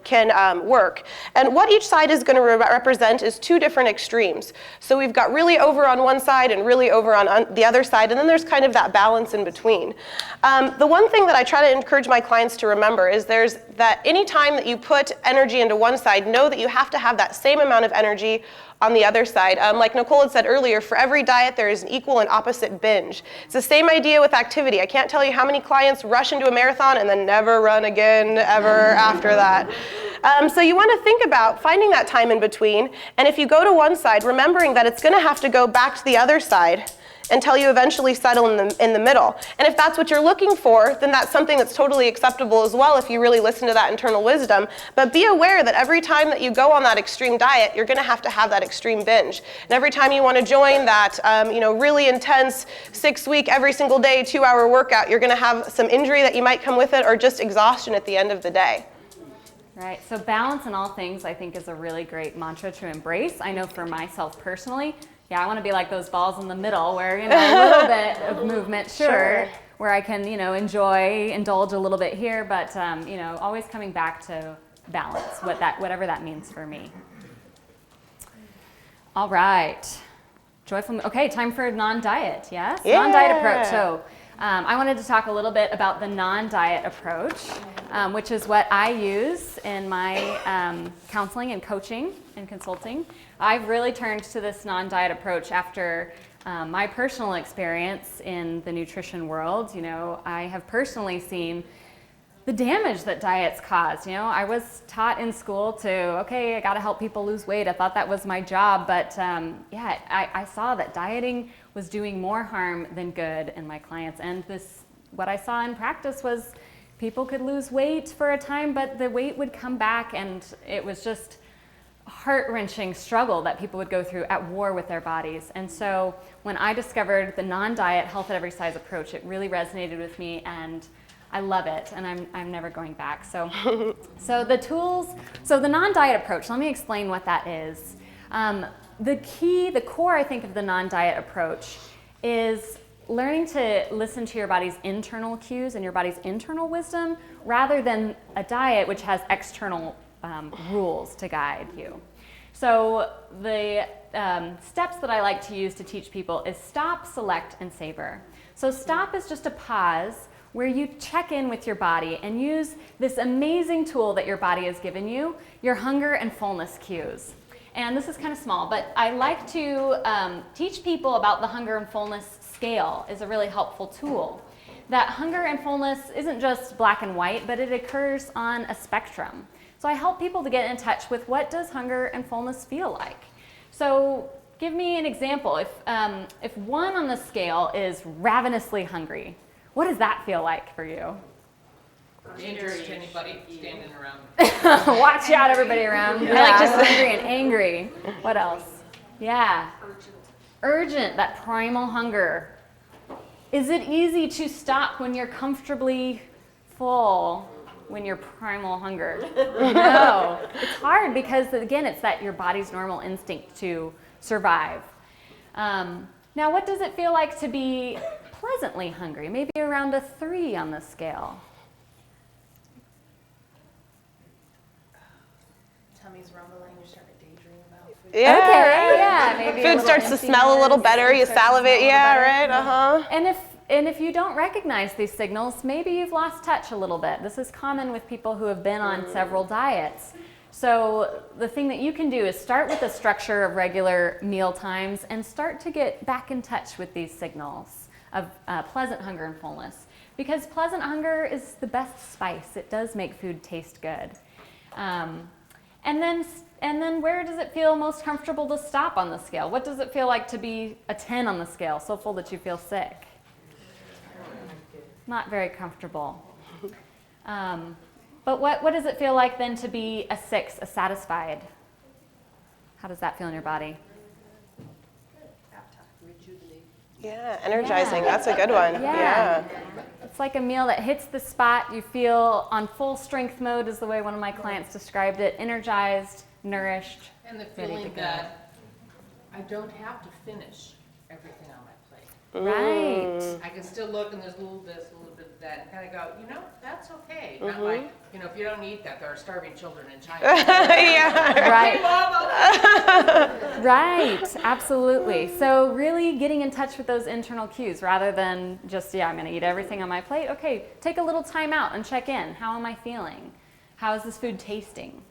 work. And what each side is going to represent is two different extremes. So we've got really over on one side and really over on the other side, and then there's kind of that balance in between. The one thing that I try to encourage my clients to remember is there's that any time that you put energy into one side, know that you have to have that same amount of energy on the other side. Like Nicole had said earlier, for every diet there is an equal and opposite binge. It's the same idea with activity. I can't tell you how many clients rush into a marathon and then never run again ever after that. So you want to think about finding that time in between, and if you go to one side, remembering that it's going to have to go back to the other side until you eventually settle in the middle. And if that's what you're looking for, then that's something that's totally acceptable as well if you really listen to that internal wisdom. But be aware that every time that you go on that extreme diet, you're going to have that extreme binge. And every time you want to join that you know, really intense 6-week, every single day, 2-hour workout, you're going to have some injury that you might come with it, or just exhaustion at the end of the day. Right, so balance in all things, I think, is a really great mantra to embrace. I know for myself personally, yeah, I want to be like those balls in the middle where, you know, a little bit of movement, sure, where I can, you know, indulge a little bit here, but, you know, always coming back to balance, whatever that means for me. All right, joyful, okay, time for non-diet, yes? Yeah. Non-diet approach, so I wanted to talk a little bit about the non-diet approach, which is what I use in my counseling and coaching and consulting. I've really turned to this non-diet approach after my personal experience in the nutrition world. You know, I have personally seen the damage that diets cause. You know, I was taught in school to, okay, I got to help people lose weight. I thought that was my job, but yeah, I saw that dieting was doing more harm than good in my clients, and this what I saw in practice was people could lose weight for a time, but the weight would come back, and it was just a heart-wrenching struggle that people would go through at war with their bodies. And so when I discovered the non-diet health at every size approach, it really resonated with me, and I love it, and I'm never going back. So the tools, so the non-diet approach, let me explain what that is. The core, I think, of the non-diet approach is learning to listen to your body's internal cues and your body's internal wisdom rather than a diet which has external rules to guide you. So the steps that I like to use to teach people is stop, select, and savor. So stop is just a pause where you check in with your body and use this amazing tool that your body has given you, your hunger and fullness cues. And this is kind of small, but I like to teach people about the hunger and fullness scale is a really helpful tool. That hunger and fullness isn't just black and white, but it occurs on a spectrum. So I help people to get in touch with what does hunger and fullness feel like. So give me an example. If 1 on the scale is ravenously hungry, what does that feel like for you? Dangerous to anybody standing around. Watch out, everybody around. I like just hungry and angry. What else? Yeah. Urgent, that primal hunger. Is it easy to stop when you're comfortably full when you're primal hunger? No. It's hard because, again, it's that your body's normal instinct to survive. Now, what does it feel like to be pleasantly hungry? Maybe around a 3 on the scale. Tummy's rumbling, you're starting to daydream about food. Yeah, Okay, right. yeah, maybe a Food little starts to smell a little better. You salivate. Yeah, right. And if you don't recognize these signals, maybe you've lost touch a little bit. This is common with people who have been on several diets. So the thing that you can do is start with the structure of regular meal times and start to get back in touch with these signals of pleasant hunger and fullness. Because pleasant hunger is the best spice. It does make food taste good. And then where does it feel most comfortable to stop on the scale? What does it feel like to be a 10 on the scale, so full that you feel sick? Not very comfortable. But what does it feel like then to be a 6, a satisfied? How does that feel in your body? Yeah, energizing. Yeah. That's a good one. Yeah. It's like a meal that hits the spot. You feel on full strength mode is the way one of my clients described it. Energized, nourished, And the ready to feeling go. that I don't have to finish everything on my plate. Right. I can still look and there's a little this, a little bit of that, and kind of go, that's okay. Not like, if you don't eat that, there are starving children in China. Yeah. Right. Mama! Right, absolutely. So really getting in touch with those internal cues rather than just, I'm going to eat everything on my plate. Okay, take a little time out and check in. How am I feeling? How is this food tasting?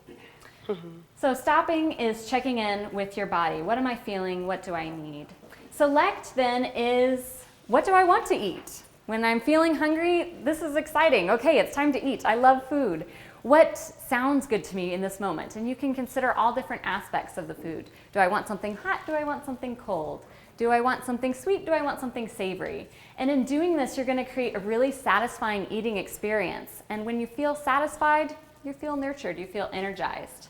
So stopping is checking in with your body. What am I feeling? What do I need? Select then is, what do I want to eat? When I'm feeling hungry, this is exciting. Okay, it's time to eat. I love food. What sounds good to me in this moment? And you can consider all different aspects of the food. Do I want something hot? Do I want something cold? Do I want something sweet? Do I want something savory? And in doing this, you're going to create a really satisfying eating experience. And when you feel satisfied, you feel nurtured, you feel energized.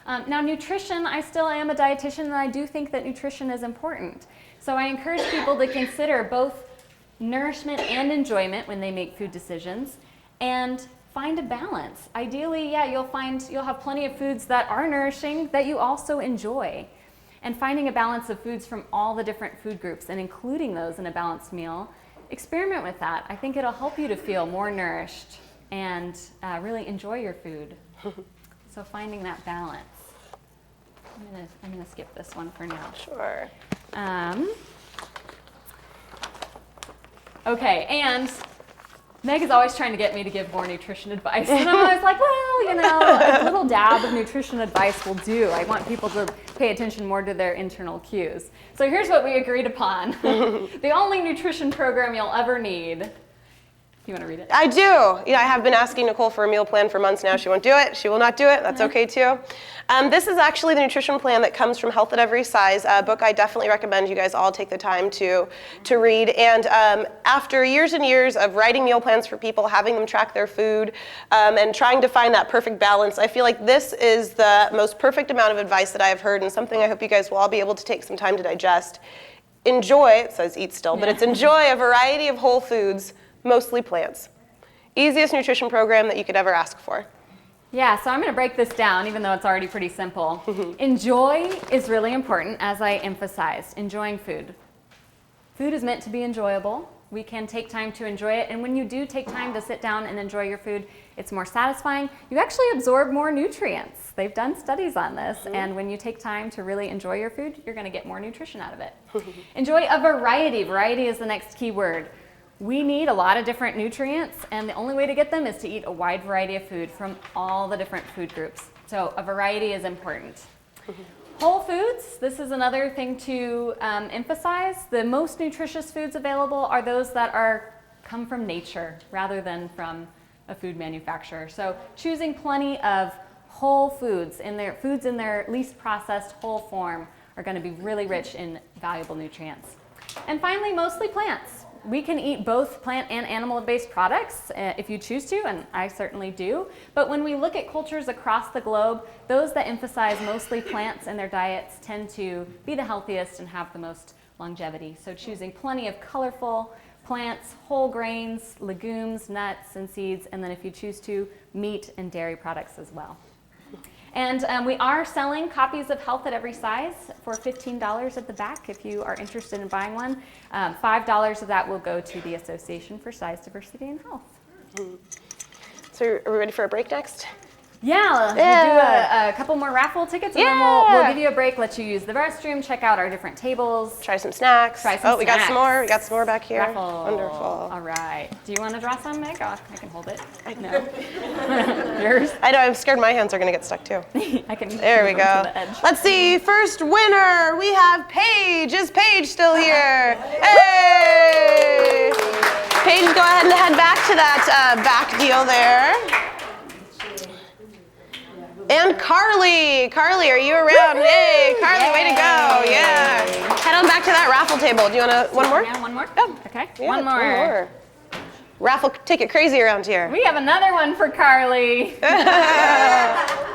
Now, nutrition, I still am a dietitian, and I do think that nutrition is important. So I encourage people to consider both nourishment and enjoyment when they make food decisions, and find a balance. Ideally, you'll have plenty of foods that are nourishing that you also enjoy. And finding a balance of foods from all the different food groups and including those in a balanced meal, experiment with that. I think it'll help you to feel more nourished and really enjoy your food. So finding that balance. I'm gonna skip this one for now. Sure. Okay, and Meg is always trying to get me to give more nutrition advice. And I'm always like, well, a little dab of nutrition advice will do. I want people to pay attention more to their internal cues. So here's what we agreed upon. The only nutrition program you'll ever need You want to read it? I do. I have been asking Nicole for a meal plan for months now. She won't do it. She will not do it. That's okay too. This is actually the nutrition plan that comes from Health at Every Size, a book I definitely recommend you guys all take the time to read. And after years and years of writing meal plans for people, having them track their food, and trying to find that perfect balance, I feel like this is the most perfect amount of advice that I have heard, and something I hope you guys will all be able to take some time to digest. Enjoy, it says eat still, but it's enjoy a variety of whole foods, mostly plants. Easiest nutrition program that you could ever ask for. Yeah, so I'm going to break this down, even though it's already pretty simple. Enjoy is really important, as I emphasized, enjoying food. Food is meant to be enjoyable. We can take time to enjoy it, and when you do take time to sit down and enjoy your food, it's more satisfying. You actually absorb more nutrients. They've done studies on this, and when you take time to really enjoy your food, you're going to get more nutrition out of it. Enjoy a variety. Variety is the next key word. We need a lot of different nutrients, and the only way to get them is to eat a wide variety of food from all the different food groups. So a variety is important. Whole foods, this is another thing to emphasize. The most nutritious foods available are those that come from nature rather than from a food manufacturer. So choosing plenty of whole foods in their least processed whole form are going to be really rich in valuable nutrients. And finally, mostly plants. We can eat both plant and animal-based products if you choose to, and I certainly do. But when we look at cultures across the globe, those that emphasize mostly plants in their diets tend to be the healthiest and have the most longevity. So choosing plenty of colorful plants, whole grains, legumes, nuts, and seeds, and then if you choose to, meat and dairy products as well. And we are selling copies of Health at Every Size for $15 at the back if you are interested in buying one. $5 of that will go to the Association for Size Diversity and Health. So are we ready for a break next? Yeah, we'll do a couple more raffle tickets, and then we'll give you a break, let you use the restroom, check out our different tables. Try some snacks. We got some more. We got some more back here. Raffle. Wonderful. All right. Do you want to draw some, Meg? I can hold it. No. Yours? I know, I'm scared my hands are going to get stuck too. I can. There we move go. them to the edge. Let's see, first winner, we have Paige. Is Paige still here? Hey! Paige, go ahead and head back to that back deal there. And Carly. Carly, are you around? Hey, Carly, way to go. Yeah. Head on back to that raffle table. Do you want one more? Yeah, one more? Oh, Okay, yeah, one more. Raffle ticket crazy around here. We have another one for Carly.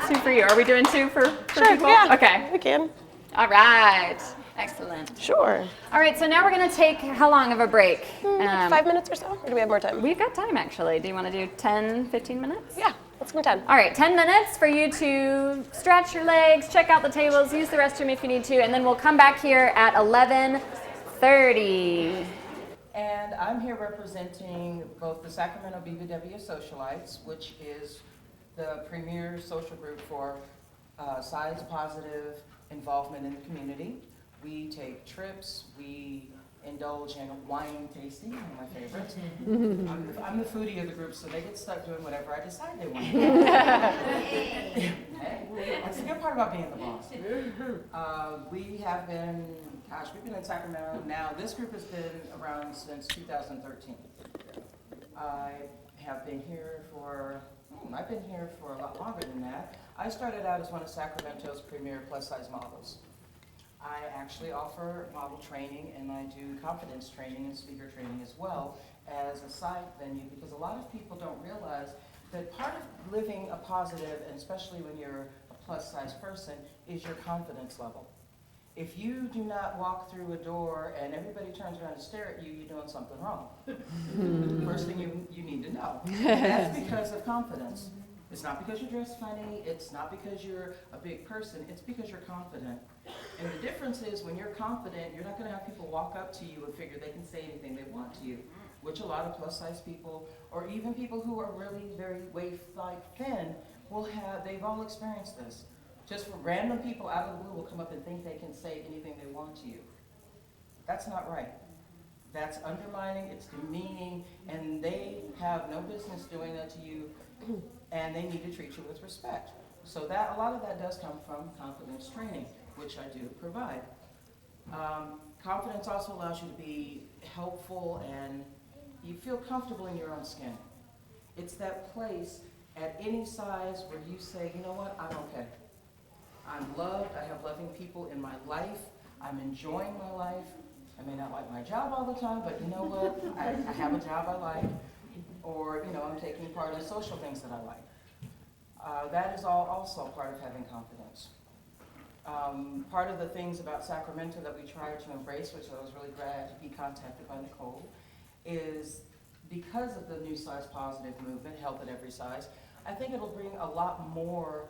Two for you. Are we doing two for Sure, people? yeah. Okay. We can. All right. Excellent. Sure. All right, so now we're going to take how long of a break? 5 minutes or so? Or do we have more time? We've got time, actually. Do you want to do 10, 15 minutes? Yeah, let's go 10. All right, 10 minutes for you to stretch your legs, check out the tables, use the restroom if you need to, and then we'll come back here at 11:30. And I'm here representing both the Sacramento BBW Socialites, which is the premier social group for size-positive involvement in the community. We take trips, we indulge in wine tasting, one of my favorites. I'm the foodie of the group, so they get stuck doing whatever I decide they want to do. Hey, that's the good part about being the boss. We have been, we've been in Sacramento now. This group has been around since 2013. I have been here for, I've been here for a lot longer than that. I started out as one of Sacramento's premier plus-size models. I actually offer model training, and I do confidence training and speaker training as well as a side venue, because a lot of people don't realize that part of living a positive, and especially when you're a plus-size person, is your confidence level. If you do not walk through a door and everybody turns around and stare at you, you're doing something wrong. First thing you need to know. And that's because of confidence. It's not because you're dressed funny, it's not because you're a big person, it's because you're confident. And the difference is, when you're confident, you're not going to have people walk up to you and figure they can say anything they want to you, which a lot of plus-size people, or even people who are really very waif-like thin, will have. They've all experienced this. Just for random people out of the blue will come up and think they can say anything they want to you. That's not right. That's undermining, it's demeaning, and they have no business doing that to you, and they need to treat you with respect. So that, a lot of that does come from confidence training, which I do provide. Confidence also allows you to be helpful and you feel comfortable in your own skin. It's that place at any size where you say, you know what, I'm okay. I'm loved, I have loving people in my life, I'm enjoying my life. I may not like my job all the time, but you know what, I have a job I like, or you know, I'm taking part in social things that I like. That is also part of having confidence. Part of the things about Sacramento that we try to embrace, which I was really glad to be contacted by Nicole, is because of the new size positive movement, health at every size, I think it'll bring a lot more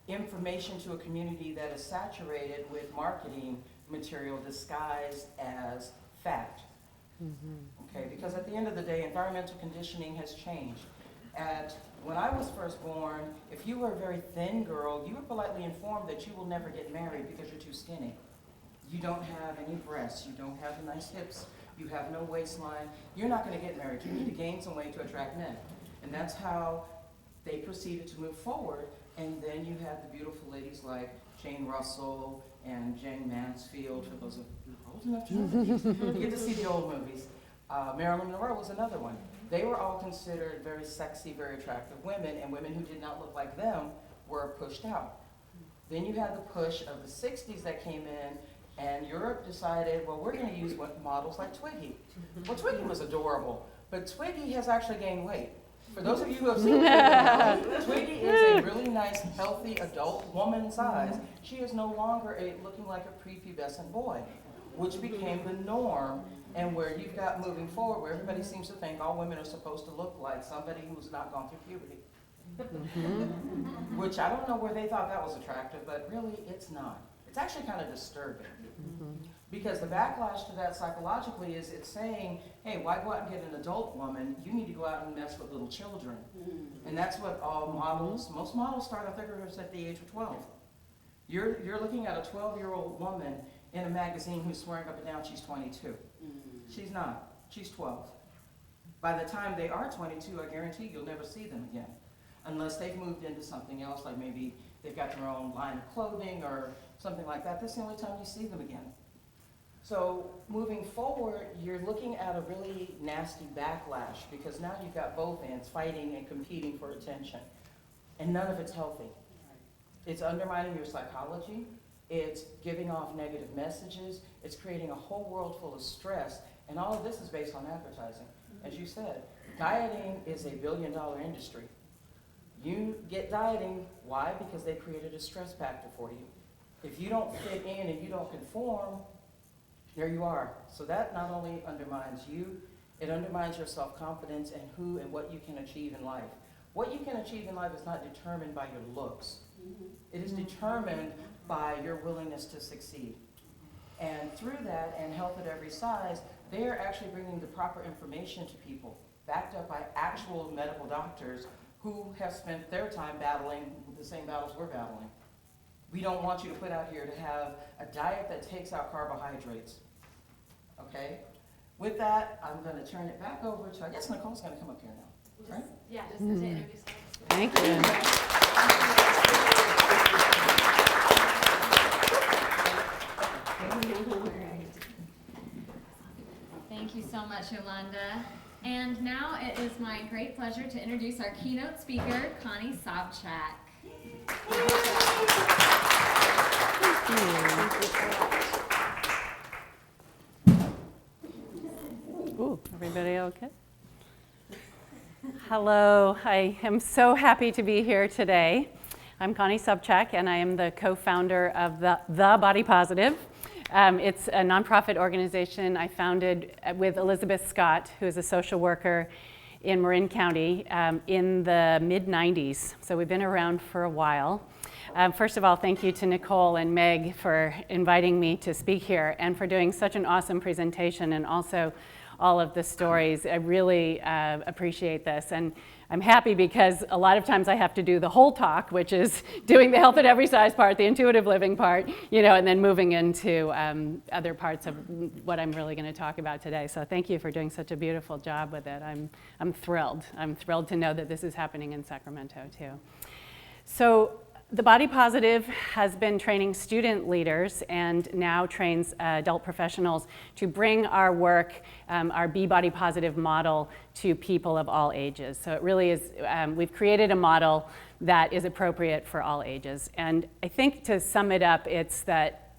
information to a community that is saturated with marketing material disguised as fact. Okay, because at the end of the day, environmental conditioning has changed. When I was first born, if you were a very thin girl, you were politely informed that you will never get married because you're too skinny. You don't have any breasts, you don't have nice hips, you have no waistline, you're not going to get married. You need to gain some weight to attract men. And that's how they proceeded to move forward. And then you had the beautiful ladies like Jane Russell and Jane Mansfield, for those of you who are old enough to know these. You get to see the old movies. Marilyn Monroe was another one. They were all considered very sexy, very attractive women, and women who did not look like them were pushed out. Then you had the push of the 60s that came in, and Europe decided, well, we're going to use models like Twiggy. Well, Twiggy was adorable, but Twiggy has actually gained weight. For those of you who have seen Twiggy, Twiggy is a really nice, healthy adult woman size. She is no longer looking like a prepubescent boy, which became the norm, and where you've got moving forward, where everybody seems to think all women are supposed to look like somebody who's not gone through puberty. Which I don't know where they thought that was attractive, but really it's not. It's actually kind of disturbing. Because the backlash to that psychologically is it's saying, hey, why go out and get an adult woman? You need to go out and mess with little children. And that's what all models, most models start, I think, at the age of 12. You're looking at a 12-year-old woman in a magazine who's swearing up and down she's 22. She's not. She's 12. By the time they are 22, I guarantee you'll never see them again. Unless they've moved into something else, like maybe they've got their own line of clothing or something like that. That's the only time you see them again. So moving forward, you're looking at a really nasty backlash because now you've got both ends fighting and competing for attention. And none of it's healthy. It's undermining your psychology. It's giving off negative messages. It's creating a whole world full of stress. And all of this is based on advertising. As you said, dieting is a billion-dollar industry. You get dieting, why? Because they created a stress factor for you. If you don't fit in and you don't conform, there you are. So that not only undermines you, it undermines your self-confidence and who and what you can achieve in life. What you can achieve in life is not determined by your looks. It is determined by your willingness to succeed. And through that, and health at every size, they are actually bringing the proper information to people, backed up by actual medical doctors who have spent their time battling the same battles we're battling. We don't want you to put out here to have a diet that takes out carbohydrates, okay? With that, I'm going to turn it back over to, I guess Nicole's going to come up here now, right? Yeah, just to interview Thank you. Thank you so much, Yolanda. And now it is my great pleasure to introduce our keynote speaker, Connie Sobczak. Ooh, everybody okay? Hello, I am so happy to be here today. I'm Connie Sobczak, and I am the co-founder of the Body Positive. It's a nonprofit organization I founded with Elizabeth Scott, who is a social worker in Marin County in the mid-90s. So we've been around for a while. First of all, thank you to Nicole and Meg for inviting me to speak here and for doing such an awesome presentation and also all of the stories. I really appreciate this. And I'm happy because a lot of times I have to do the whole talk, which is doing the health at every size part, the intuitive living part, you know, and then moving into other parts of what I'm really going to talk about today. So thank you for doing such a beautiful job with it. I'm thrilled. I'm thrilled to know that this is happening in Sacramento too. So The Body Positive has been training student leaders and now trains adult professionals to bring our work, our Be Body Positive model, to people of all ages. So it really is, we've created a model that is appropriate for all ages. And I think to sum it up, it's that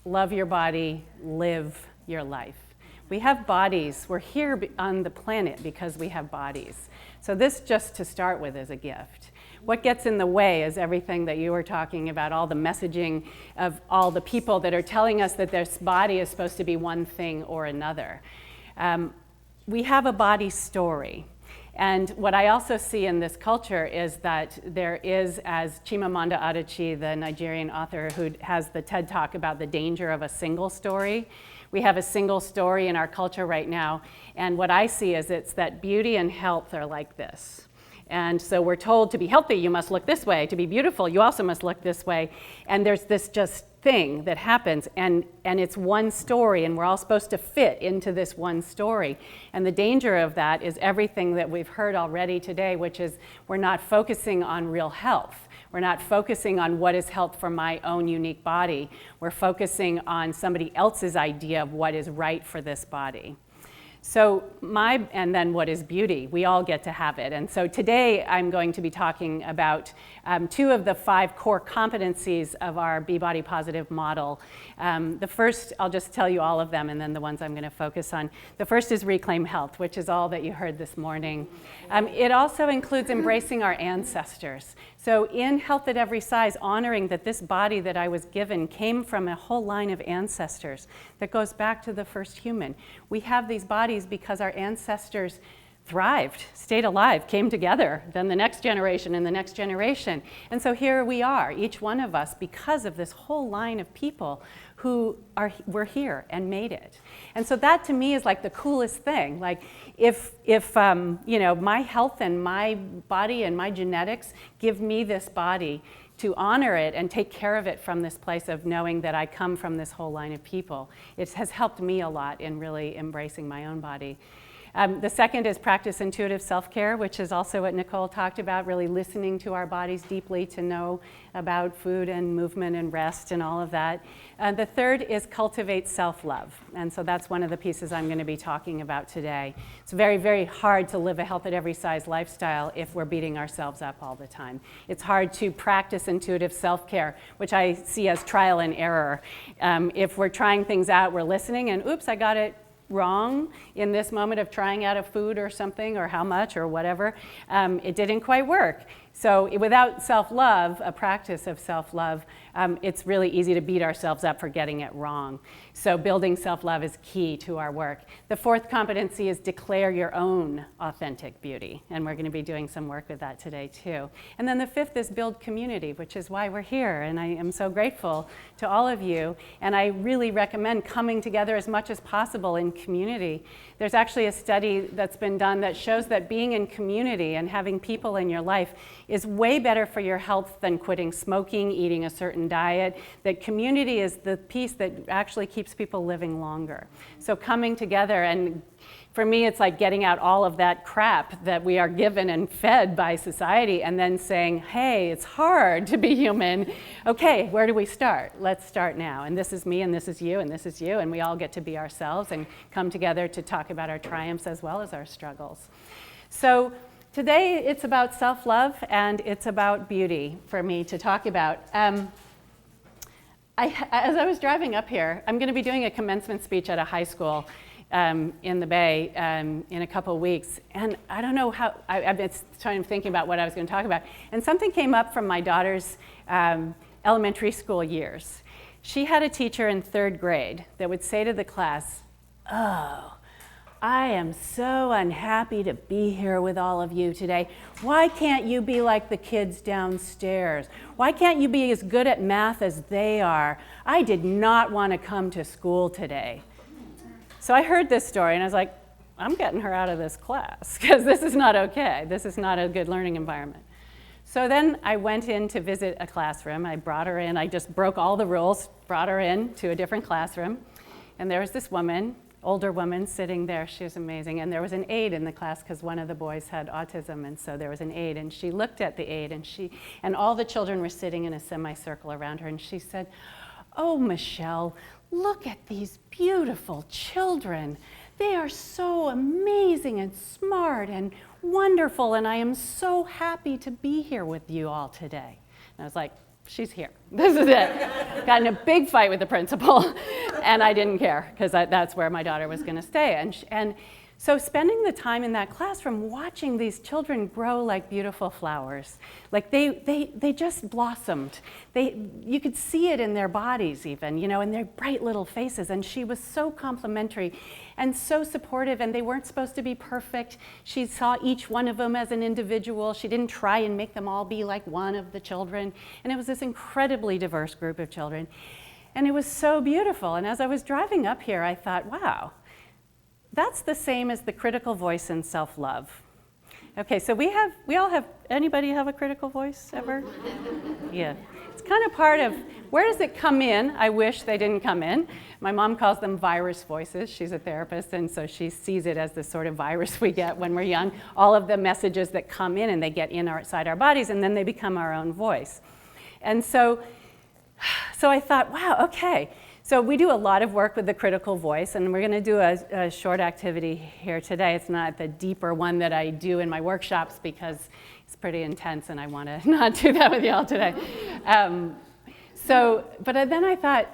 love your body, live your life. We have bodies. We're here on the planet because we have bodies. So this, just to start with, is a gift. What gets in the way is everything that you were talking about, all the messaging of all the people that are telling us that this body is supposed to be one thing or another. We have a body story. And what I also see in this culture is that there is, as Chimamanda Adichie, the Nigerian author who has the TED Talk about the danger of a single story, we have a single story in our culture right now. And what I see is it's that beauty and health are like this. And so we're told to be healthy, you must look this way. To be beautiful, you also must look this way. And there's this just thing that happens, and it's one story, and we're all supposed to fit into this one story. And the danger of that is everything that we've heard already today, which is we're not focusing on real health. We're not focusing on what is health for my own unique body. We're focusing on somebody else's idea of what is right for this body. So and then what is beauty? We all get to have it. And so today I'm going to be talking about 2 of the 5 core competencies of our Be Body Positive model. The first, I'll just tell you all of them, and then the ones I'm going to focus on. The first is reclaim health, which is all that you heard this morning. It also includes embracing our ancestors. So in Health at Every Size, honoring that this body that I was given came from a whole line of ancestors that goes back to the first human. We have these bodies because our ancestors thrived, stayed alive, came together, then the next generation and the next generation. And so here we are, each one of us, because of this whole line of people who were here and made it. And so that to me is like the coolest thing. Like if you know, my health and my body and my genetics give me this body, to honor it and take care of it from this place of knowing that I come from this whole line of people. It has helped me a lot in really embracing my own body. The second is practice intuitive self-care, which is also what Nicole talked about, really listening to our bodies deeply to know about food and movement and rest and all of that. The third is cultivate self-love. And so that's one of the pieces I'm going to be talking about today. It's very, very hard to live a health at every size lifestyle if we're beating ourselves up all the time. It's hard to practice intuitive self-care, which I see as trial and error. If we're trying things out, we're listening and oops, I got it wrong in this moment of trying out a food or something or how much or whatever, it didn't quite work. So without self-love, a practice of self-love, it's really easy to beat ourselves up for getting it wrong. So building self-love is key to our work. The fourth competency is declare your own authentic beauty. And we're going to be doing some work with that today too. And then the fifth is build community, which is why we're here. And I am so grateful to all of you. And I really recommend coming together as much as possible in community. There's actually a study that's been done that shows that being in community and having people in your life is way better for your health than quitting smoking, eating a certain diet. That community is the piece that actually keeps people living longer. So coming together, and for me it's like getting out all of that crap that we are given and fed by society and then saying, hey, it's hard to be human. Okay, where do we start? Let's start now. And this is me and this is you and this is you, and we all get to be ourselves and come together to talk about our triumphs as well as our struggles. So today it's about self-love and it's about beauty for me to talk about. As I was driving up here, I'm going to be doing a commencement speech at a high school in the Bay in a couple of weeks. And I don't know how, I've been thinking about what I was going to talk about. And something came up from my daughter's elementary school years. She had a teacher in 3rd grade that would say to the class, "Oh, I am so unhappy to be here with all of you today. Why can't you be like the kids downstairs? Why can't you be as good at math as they are? I did not want to come to school today." So I heard this story and I was like, I'm getting her out of this class because this is not okay. This is not a good learning environment. So then I went in to visit a classroom. I brought her in. I just broke all the rules, brought her in to a different classroom. And there was this woman, older woman sitting there. She was amazing. And there was an aide in the class because one of the boys had autism, and so there was an aide. And she looked at the aide, and all the children were sitting in a semicircle around her, and she said, "Oh, Michelle, look at these beautiful children. They are so amazing and smart and wonderful, and I am so happy to be here with you all today." And I was like, she's here. This is it. Got in a big fight with the principal, and I didn't care because that's where my daughter was going to stay. And so spending the time in that classroom watching these children grow like beautiful flowers, like they just blossomed. You could see it in their bodies even, you know, in their bright little faces. And she was so complimentary and so supportive, and they weren't supposed to be perfect. She saw each one of them as an individual. She didn't try and make them all be like one of the children. And it was this incredibly diverse group of children. And it was so beautiful. And as I was driving up here, I thought, wow, that's the same as the critical voice in self-love. Okay, so we all have, anybody have a critical voice ever? Yeah. It's kind of part of, where does it come in? I wish they didn't come in. My mom calls them virus voices. She's a therapist, and so she sees it as the sort of virus we get when we're young. All of the messages that come in and they get inside our bodies, and then they become our own voice. And so I thought, wow, okay. So we do a lot of work with the critical voice, and we're going to do a short activity here today. It's not the deeper one that I do in my workshops because it's pretty intense, and I want to not do that with you all today. But then I thought,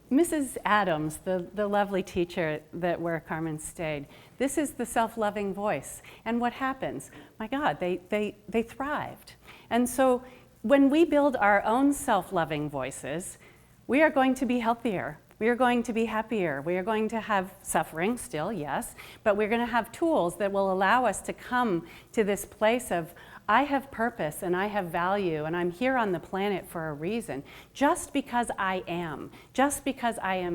Mrs. Adams, the lovely teacher where Carmen stayed, this is the self-loving voice. And what happens? My God, they thrived. And so when we build our own self-loving voices, we are going to be healthier. We are going to be happier. We are going to have suffering still, yes, but we're going to have tools that will allow us to come to this place of, I have purpose and I have value and I'm here on the planet for a reason. Just because I am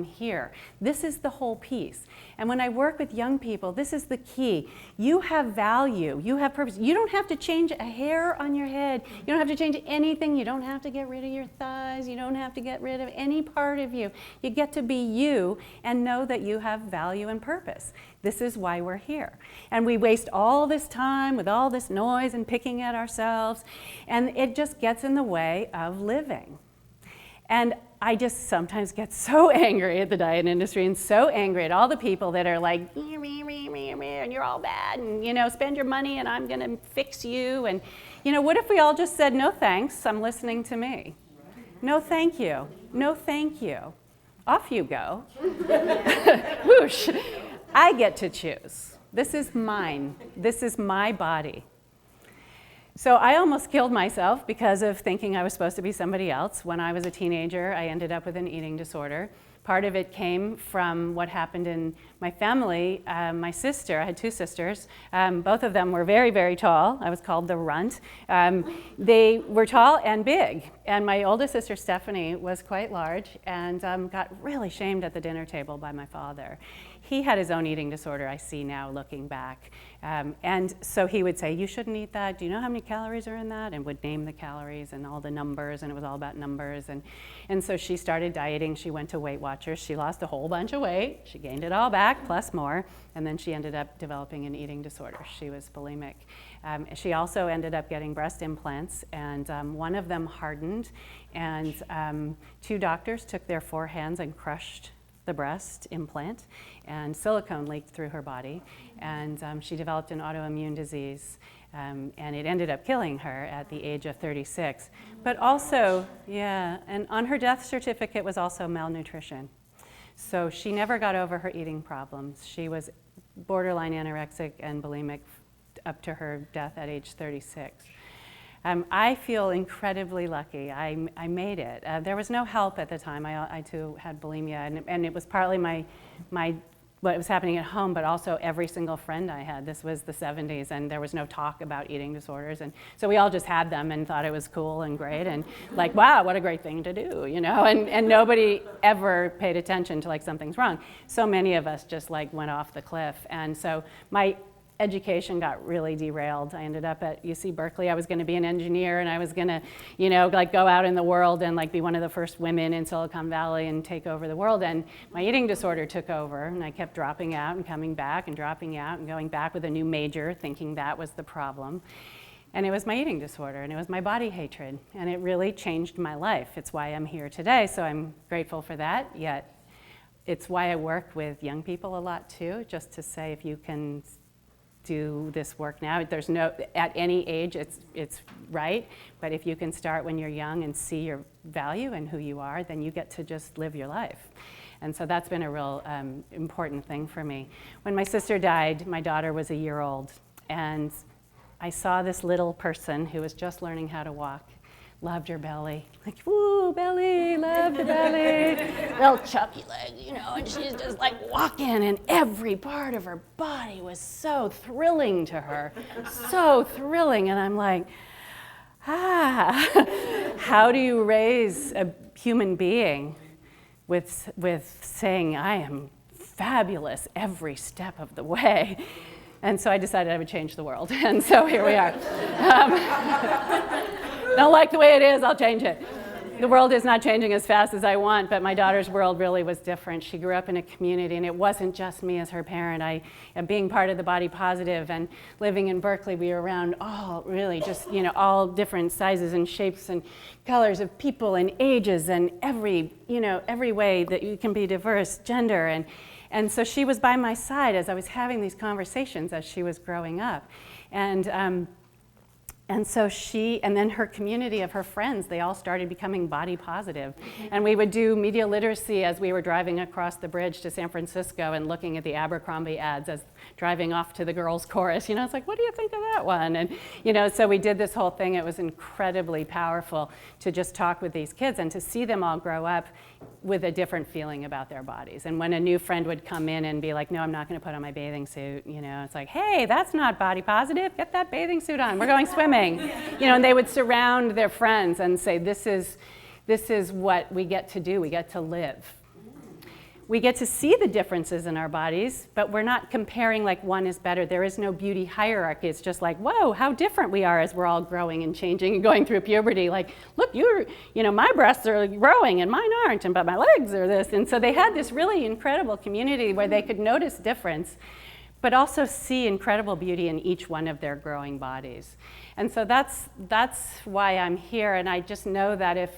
here. This is the whole piece. And when I work with young people, this is the key. You have value, you have purpose. You don't have to change a hair on your head. You don't have to change anything. You don't have to get rid of your thighs. You don't have to get rid of any part of you. You get to be you and know that you have value and purpose. This is why we're here. And we waste all this time with all this noise and picking at ourselves, and it just gets in the way of living. And I just sometimes get so angry at the diet industry and so angry at all the people that are like, and you're all bad, and spend your money and I'm gonna fix you. And what if we all just said, no thanks, I'm listening to me. No thank you, no thank you. Off you go. Whoosh. I get to choose. This is mine. This is my body. So I almost killed myself because of thinking I was supposed to be somebody else. When I was a teenager, I ended up with an eating disorder. Part of it came from what happened in my family. My sister, I had two sisters. Both of them were very, very tall. I was called the runt. They were tall and big. And my oldest sister, Stephanie, was quite large and got really shamed at the dinner table by my father. He had his own eating disorder, I see now looking back. And so he would say, you shouldn't eat that. Do you know how many calories are in that? And would name the calories and all the numbers, and it was all about numbers. And so she started dieting. She went to Weight Watchers. She lost a whole bunch of weight. She gained it all back, plus more. And then she ended up developing an eating disorder. She was bulimic. She also ended up getting breast implants, and one of them hardened. And two doctors took their forehands and crushed the breast implant, and silicone leaked through her body, and she developed an autoimmune disease, and it ended up killing her at the age of 36. But also, and on her death certificate was also malnutrition. So she never got over her eating problems. She was borderline anorexic and bulimic up to her death at age 36. I feel incredibly lucky. I made it. There was no help at the time. I too had bulimia, and it was partly what was happening at home, but also every single friend I had. This was the 70s, and there was no talk about eating disorders, and so we all just had them and thought it was cool and great, and like, wow, what a great thing to do, and nobody ever paid attention to like something's wrong. So many of us just like went off the cliff, and so education got really derailed. I ended up at UC Berkeley. I was going to be an engineer, and I was going to, you know, like go out in the world and like be one of the first women in Silicon Valley and take over the world. And my eating disorder took over, and I kept dropping out and coming back and dropping out and going back with a new major, thinking that was the problem. And it was my eating disorder, and it was my body hatred, and it really changed my life. It's why I'm here today, so I'm grateful for that. Yet it's why I work with young people a lot too, just to say if you can do this work now, there's no, at any age it's right, but if you can start when you're young and see your value and who you are, then you get to just live your life. And so that's been a real important thing for me. When my sister died, my daughter was a year old, and I saw this little person who was just learning how to walk, loved her belly, like, woo, belly, love the belly, little chubby leg, you know, and she's just like walking, and every part of her body was so thrilling to her, so thrilling, and I'm like, how do you raise a human being with saying, I am fabulous every step of the way? And so I decided I would change the world, and so here we are. Don't like the way it is, I'll change it. The world is not changing as fast as I want, but my daughter's world really was different. She grew up in a community, and it wasn't just me as her parent. Being part of the Body Positive and living in Berkeley, we were around all really just, you know, all different sizes and shapes and colors of people and ages and every way that you can be diverse, gender. And so she was by my side as I was having these conversations as she was growing up. And so she, and then her community of her friends, they all started becoming body positive. And we would do media literacy as we were driving across the bridge to San Francisco and looking at the Abercrombie ads as driving off to the girls' chorus. You know, it's like, what do you think of that one? And, you know, so we did this whole thing. It was incredibly powerful to just talk with these kids and to see them all grow up with a different feeling about their bodies. And when a new friend would come in and be like, no, I'm not going to put on my bathing suit, you know, it's like, hey, that's not body positive. Get that bathing suit on. We're going swimming. You know, and they would surround their friends and say, this is what we get to do. We get to live. We get to see the differences in our bodies, but we're not comparing like one is better. There is no beauty hierarchy. It's just like, whoa, how different we are as we're all growing and changing and going through puberty. Like, look, you know, my breasts are growing and mine aren't, but my legs are this. And so they had this really incredible community where they could notice difference, but also see incredible beauty in each one of their growing bodies. And so that's why I'm here. And I just know that if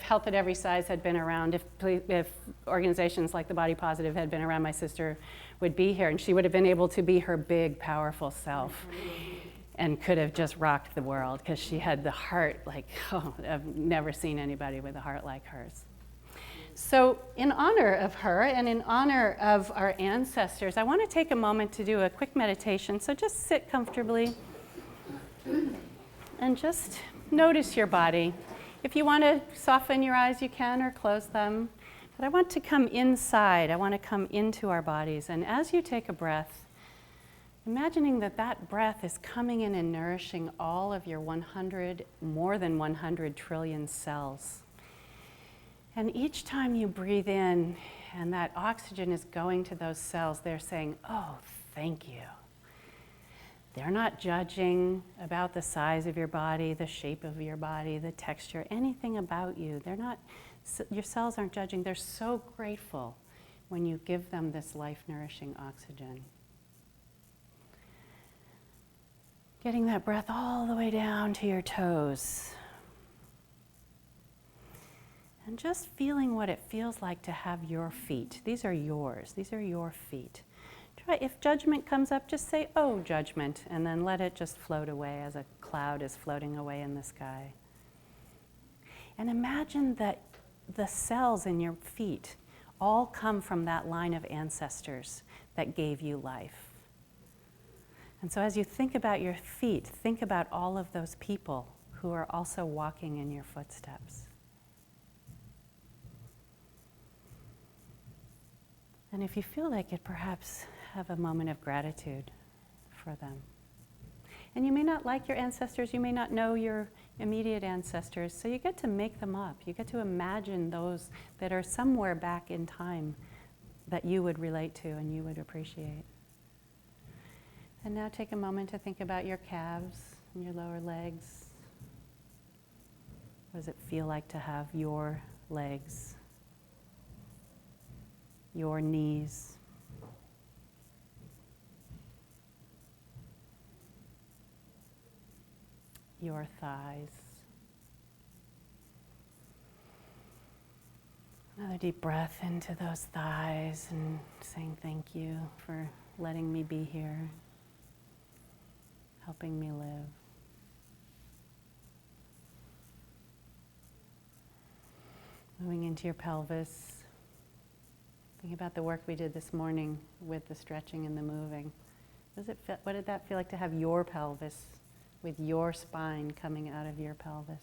Health at Every Size had been around, if organizations like the Body Positive had been around, my sister would be here, and she would have been able to be her big, powerful self and could have just rocked the world, because she had the heart like, oh, I've never seen anybody with a heart like hers. So in honor of her and in honor of our ancestors, I want to take a moment to do a quick meditation. So just sit comfortably and just notice your body. If you want to soften your eyes, you can, or close them. But I want to come inside. I want to come into our bodies. And as you take a breath, imagining that breath is coming in and nourishing all of your more than 100 trillion cells. And each time you breathe in and that oxygen is going to those cells, they're saying, oh, thank you. They're not judging about the size of your body, the shape of your body, the texture, anything about you. They're not, your cells aren't judging. They're so grateful when you give them this life-nourishing oxygen. Getting that breath all the way down to your toes. And just feeling what it feels like to have your feet. These are yours. These are your feet. If judgment comes up, just say, oh, judgment, and then let it just float away as a cloud is floating away in the sky. And imagine that the cells in your feet all come from that line of ancestors that gave you life. And so as you think about your feet, think about all of those people who are also walking in your footsteps. And if you feel like it, perhaps have a moment of gratitude for them. And you may not like your ancestors, you may not know your immediate ancestors, so you get to make them up. You get to imagine those that are somewhere back in time that you would relate to and you would appreciate. And now take a moment to think about your calves and your lower legs. What does it feel like to have your legs, your knees, your thighs? Another deep breath into those thighs and saying thank you for letting me be here, helping me live. Moving into your pelvis. Think about the work we did this morning with the stretching and the moving. What did that feel like to have your pelvis with your spine coming out of your pelvis?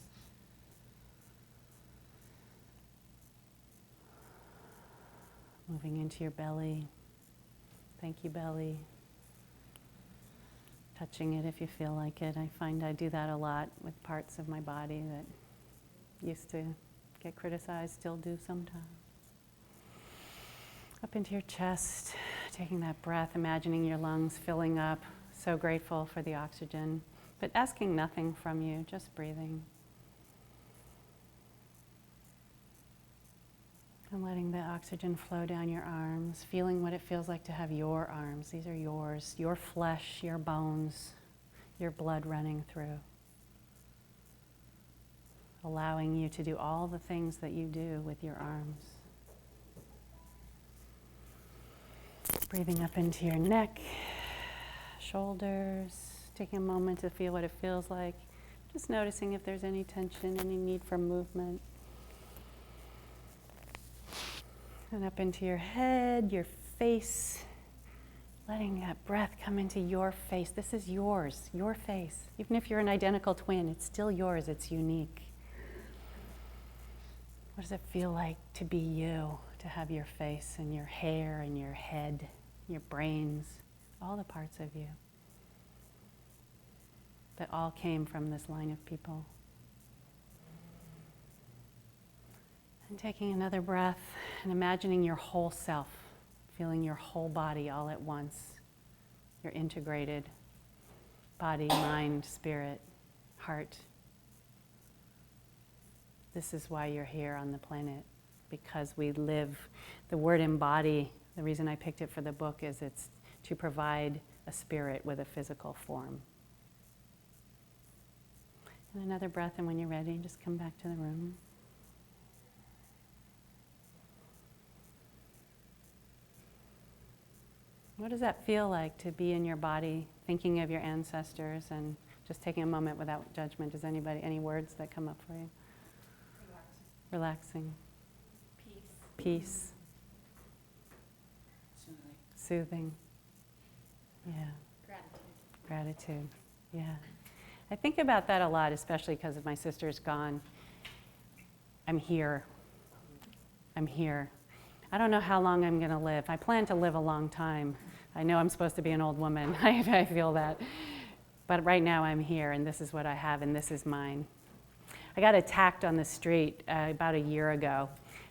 Moving into your belly. Thank you, belly. Touching it if you feel like it. I find I do that a lot with parts of my body that used to get criticized, still do sometimes. Up into your chest, taking that breath, imagining your lungs filling up. So grateful for the oxygen, but asking nothing from you, just breathing. And letting the oxygen flow down your arms, feeling what it feels like to have your arms. These are yours, your flesh, your bones, your blood running through. Allowing you to do all the things that you do with your arms. Breathing up into your neck, shoulders, taking a moment to feel what it feels like. Just noticing if there's any tension, any need for movement. And up into your head, your face, letting that breath come into your face. This is yours, your face. Even if you're an identical twin, it's still yours, it's unique. What does it feel like to be you, to have your face and your hair and your head, your brains, all the parts of you that all came from this line of people? And taking another breath and imagining your whole self, feeling your whole body all at once, your integrated body, mind, spirit, heart. This is why you're here on the planet, because we live. The word embody, the reason I picked it for the book is it's to provide a spirit with a physical form. And another breath, and when you're ready, just come back to the room. What does that feel like to be in your body, thinking of your ancestors and just taking a moment without judgment? Does anybody, any words that come up for you? Relaxing. Peace. Soothing. Yeah. Gratitude. Yeah. I think about that a lot, especially because my sister's gone. I'm here. I don't know how long I'm going to live. I plan to live a long time. I know I'm supposed to be an old woman. I feel that. But right now I'm here, and this is what I have, and this is mine. I got attacked on the street about a year ago.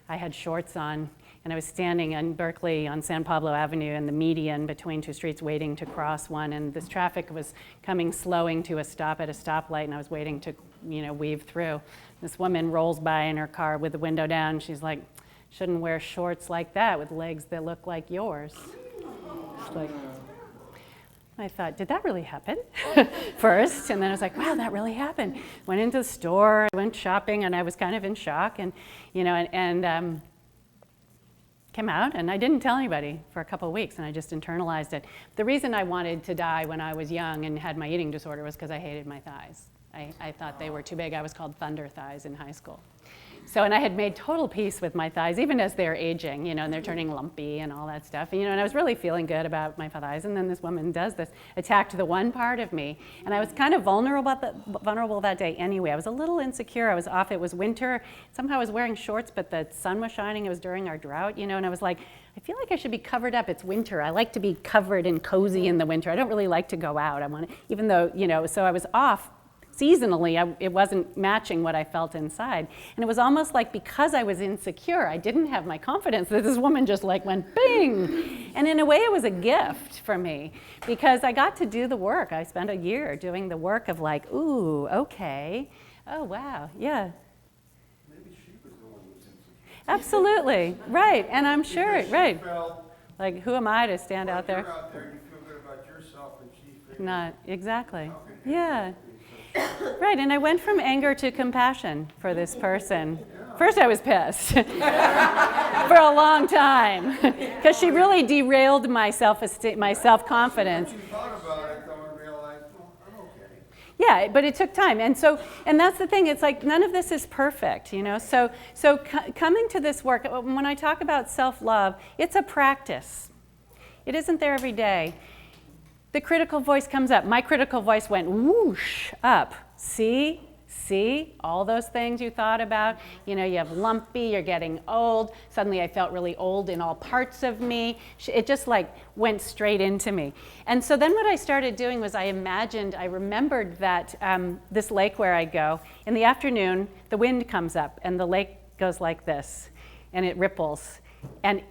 I had shorts on, and I was standing in Berkeley on San Pablo Avenue in the median between two streets waiting to cross one, and this traffic was coming slowing to a stop at a stoplight, and I was waiting to, weave through. This woman rolls by in her car with the window down. She's like, "Shouldn't wear shorts like that with legs that look like yours." Like, I thought, did that really happen? First, and then I was like, wow, that really happened. Went into the store, went shopping, and I was kind of in shock, and came out, and I didn't tell anybody for a couple of weeks, and I just internalized it. The reason I wanted to die when I was young and had my eating disorder was because I hated my thighs. I thought they were too big. I was called thunder thighs in high school. So, and I had made total peace with my thighs, even as they're aging, and they're turning lumpy and all that stuff. And I was really feeling good about my thighs. And then this woman does this, attacked the one part of me. And I was kind of vulnerable that day anyway. I was a little insecure. I was off. It was winter. Somehow I was wearing shorts, but the sun was shining. It was during our drought, and I was like, I feel like I should be covered up. It's winter. I like to be covered and cozy in the winter. I don't really like to go out. I want to, even though, so I was off seasonally, it wasn't matching what I felt inside. And it was almost like because I was insecure, I didn't have my confidence, that this woman just like went bing. And in a way, it was a gift for me because I got to do the work. I spent a year doing the work of like, ooh, okay, oh, wow, yeah. Maybe she was the one who was insecure. Absolutely, right, and I'm sure, Because she right. felt, Like, who am I to stand well, out there? you're out there, you feel good about yourself, and she figured, Not, exactly, how can you yeah. be so Right, and I went from anger to compassion for this person. First I was pissed for a long time because she really derailed my self-esteem, my self-confidence. you thought about it though and realized, well, I'm okay. Yeah, but it took time. And so, and that's the thing, it's like none of this is perfect, you know? So coming to this work, when I talk about self-love, it's a practice. It isn't there every day. The critical voice comes up. My critical voice went whoosh up. See, all those things you thought about. You know, you have lumpy, you're getting old. Suddenly I felt really old in all parts of me. It just like went straight into me. And so then what I started doing was I remembered that this lake where I go, in the afternoon, the wind comes up and the lake goes like this and it ripples. And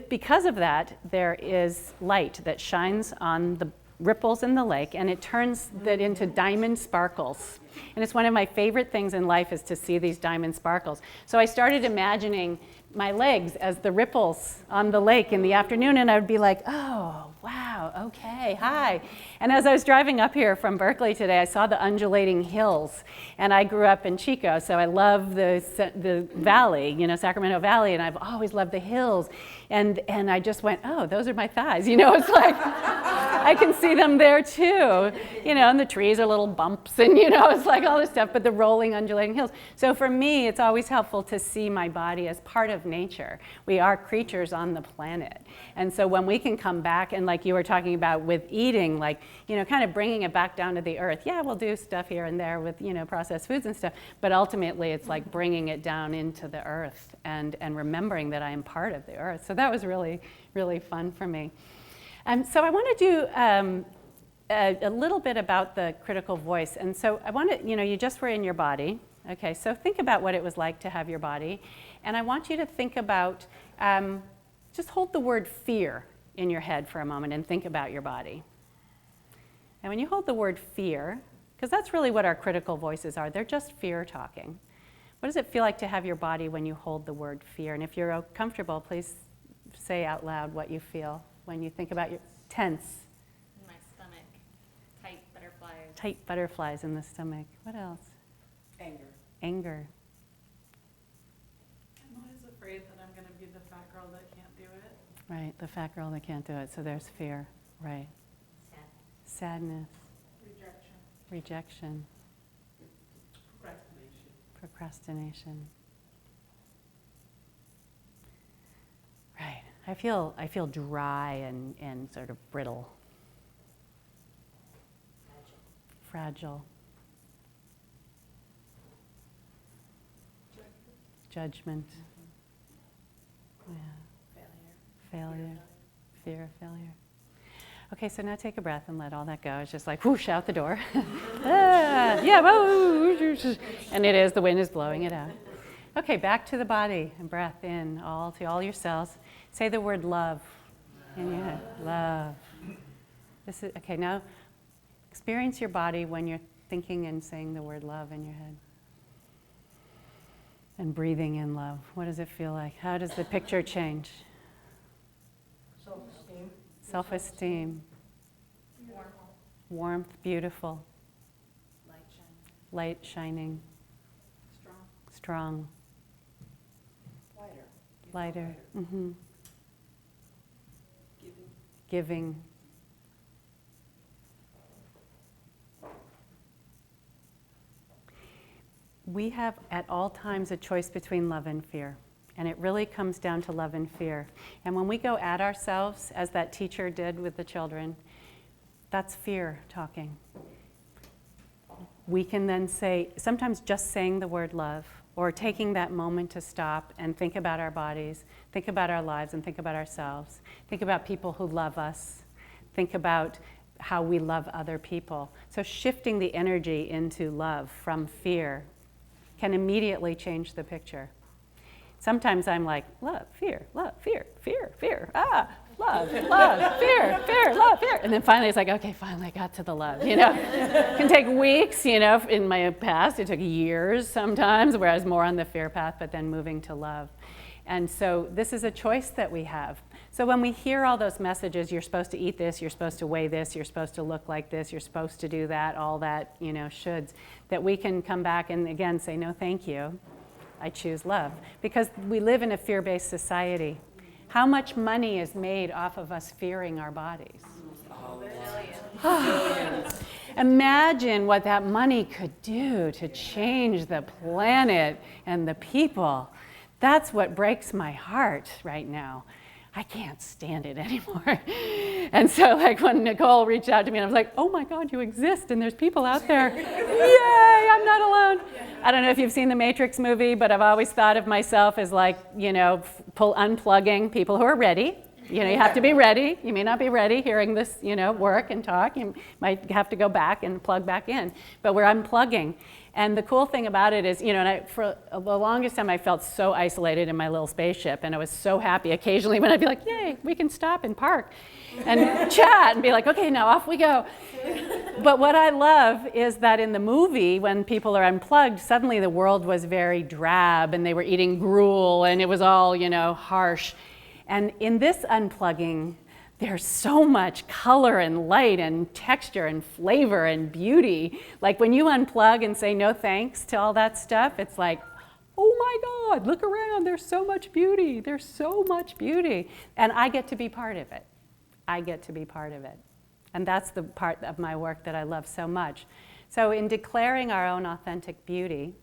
because of that, there is light that shines on the ripples in the lake, and it turns that into diamond sparkles. And it's one of my favorite things in life is to see these diamond sparkles. So I started imagining my legs as the ripples on the lake in the afternoon, and I would be like, oh, wow, okay, hi. And as I was driving up here from Berkeley today, I saw the undulating hills, and I grew up in Chico, so I love the valley, you know, Sacramento Valley, and I've always loved the hills. And I just went, oh, those are my thighs, you know, it's like, I can see them there too, you know, and the trees are little bumps, and you know, it's like all this stuff, but the rolling, undulating hills. So for me, it's always helpful to see my body as part of nature. We are creatures on the planet. And so when we can come back, and like you were talking about with eating, like, you know, kind of bringing it back down to the earth. Yeah, we'll do stuff here and there with, you know, processed foods and stuff, but ultimately it's like bringing it down into the earth and remembering that I am part of the earth. So that was really, really fun for me. So I want to do a little bit about the critical voice. And so I want to, you know, you just were in your body. Okay, so think about what it was like to have your body. And I want you to think about, just hold the word fear in your head for a moment and think about your body. And when you hold the word fear, because that's really what our critical voices are, they're just fear talking. What does it feel like to have your body when you hold the word fear? And if you're comfortable, please say out loud what you feel when you think about your tense. In my stomach, tight butterflies. Tight butterflies in the stomach. What else? Anger. Anger. I'm always afraid that I'm going to be the fat girl that can't do it. Right, the fat girl that can't do it. So there's fear. Right. Sadness. Rejection. Procrastination. Right. I feel dry and sort of brittle. Fragile. Judgment. Yeah. Failure. Fear of failure. Okay, so now take a breath and let all that go. It's just like whoosh out the door. Yeah, whoosh. And it is, the wind is blowing it out. Okay, back to the body and breath in, to all your cells. Say the word love in your head. Love. Okay, now experience your body when you're thinking and saying the word love in your head. And breathing in love. What does it feel like? How does the picture change? Self-esteem. Self-esteem. Warmth, beautiful. Light shining. Strong. Lighter. Mm-hmm. Giving. We have at all times a choice between love and fear. And it really comes down to love and fear. And when we go at ourselves, as that teacher did with the children, that's fear talking. We can then say, sometimes just saying the word love, or taking that moment to stop and think about our bodies, think about our lives, and think about ourselves. Think about people who love us. Think about how we love other people. So shifting the energy into love from fear can immediately change the picture. Sometimes I'm like, love, fear, fear, fear, love, fear, love, fear. And then finally it's like, okay, finally I got to the love, It can take weeks, In my past, it took years sometimes where I was more on the fear path, but then moving to love. And so this is a choice that we have. So when we hear all those messages, you're supposed to eat this, you're supposed to weigh this, you're supposed to look like this, you're supposed to do that, all that, shoulds, that we can come back and again say, no, thank you. I choose love. Because we live in a fear-based society. How much money is made off of us fearing our bodies? Imagine what that money could do to change the planet and the people. That's what breaks my heart right now. I can't stand it anymore. And so when Nicole reached out to me and I was like, oh my God, you exist and there's people out there. Yay, I'm not alone. I don't know if you've seen the Matrix movie, but I've always thought of myself as unplugging people who are ready. You have to be ready. You may not be ready hearing this, work and talk. You might have to go back and plug back in. But we're unplugging. And the cool thing about it is, for the longest time I felt so isolated in my little spaceship, and I was so happy occasionally when I'd be like, yay, we can stop and park and chat and be like, okay, now off we go. But what I love is that in the movie, when people are unplugged, suddenly the world was very drab and they were eating gruel and it was all, harsh. And in this unplugging, there's so much color and light and texture and flavor and beauty. Like when you unplug and say no thanks to all that stuff, it's like, oh my God, look around, there's so much beauty, there's so much beauty. And I get to be part of it. I get to be part of it. And that's the part of my work that I love so much. So in declaring our own authentic beauty,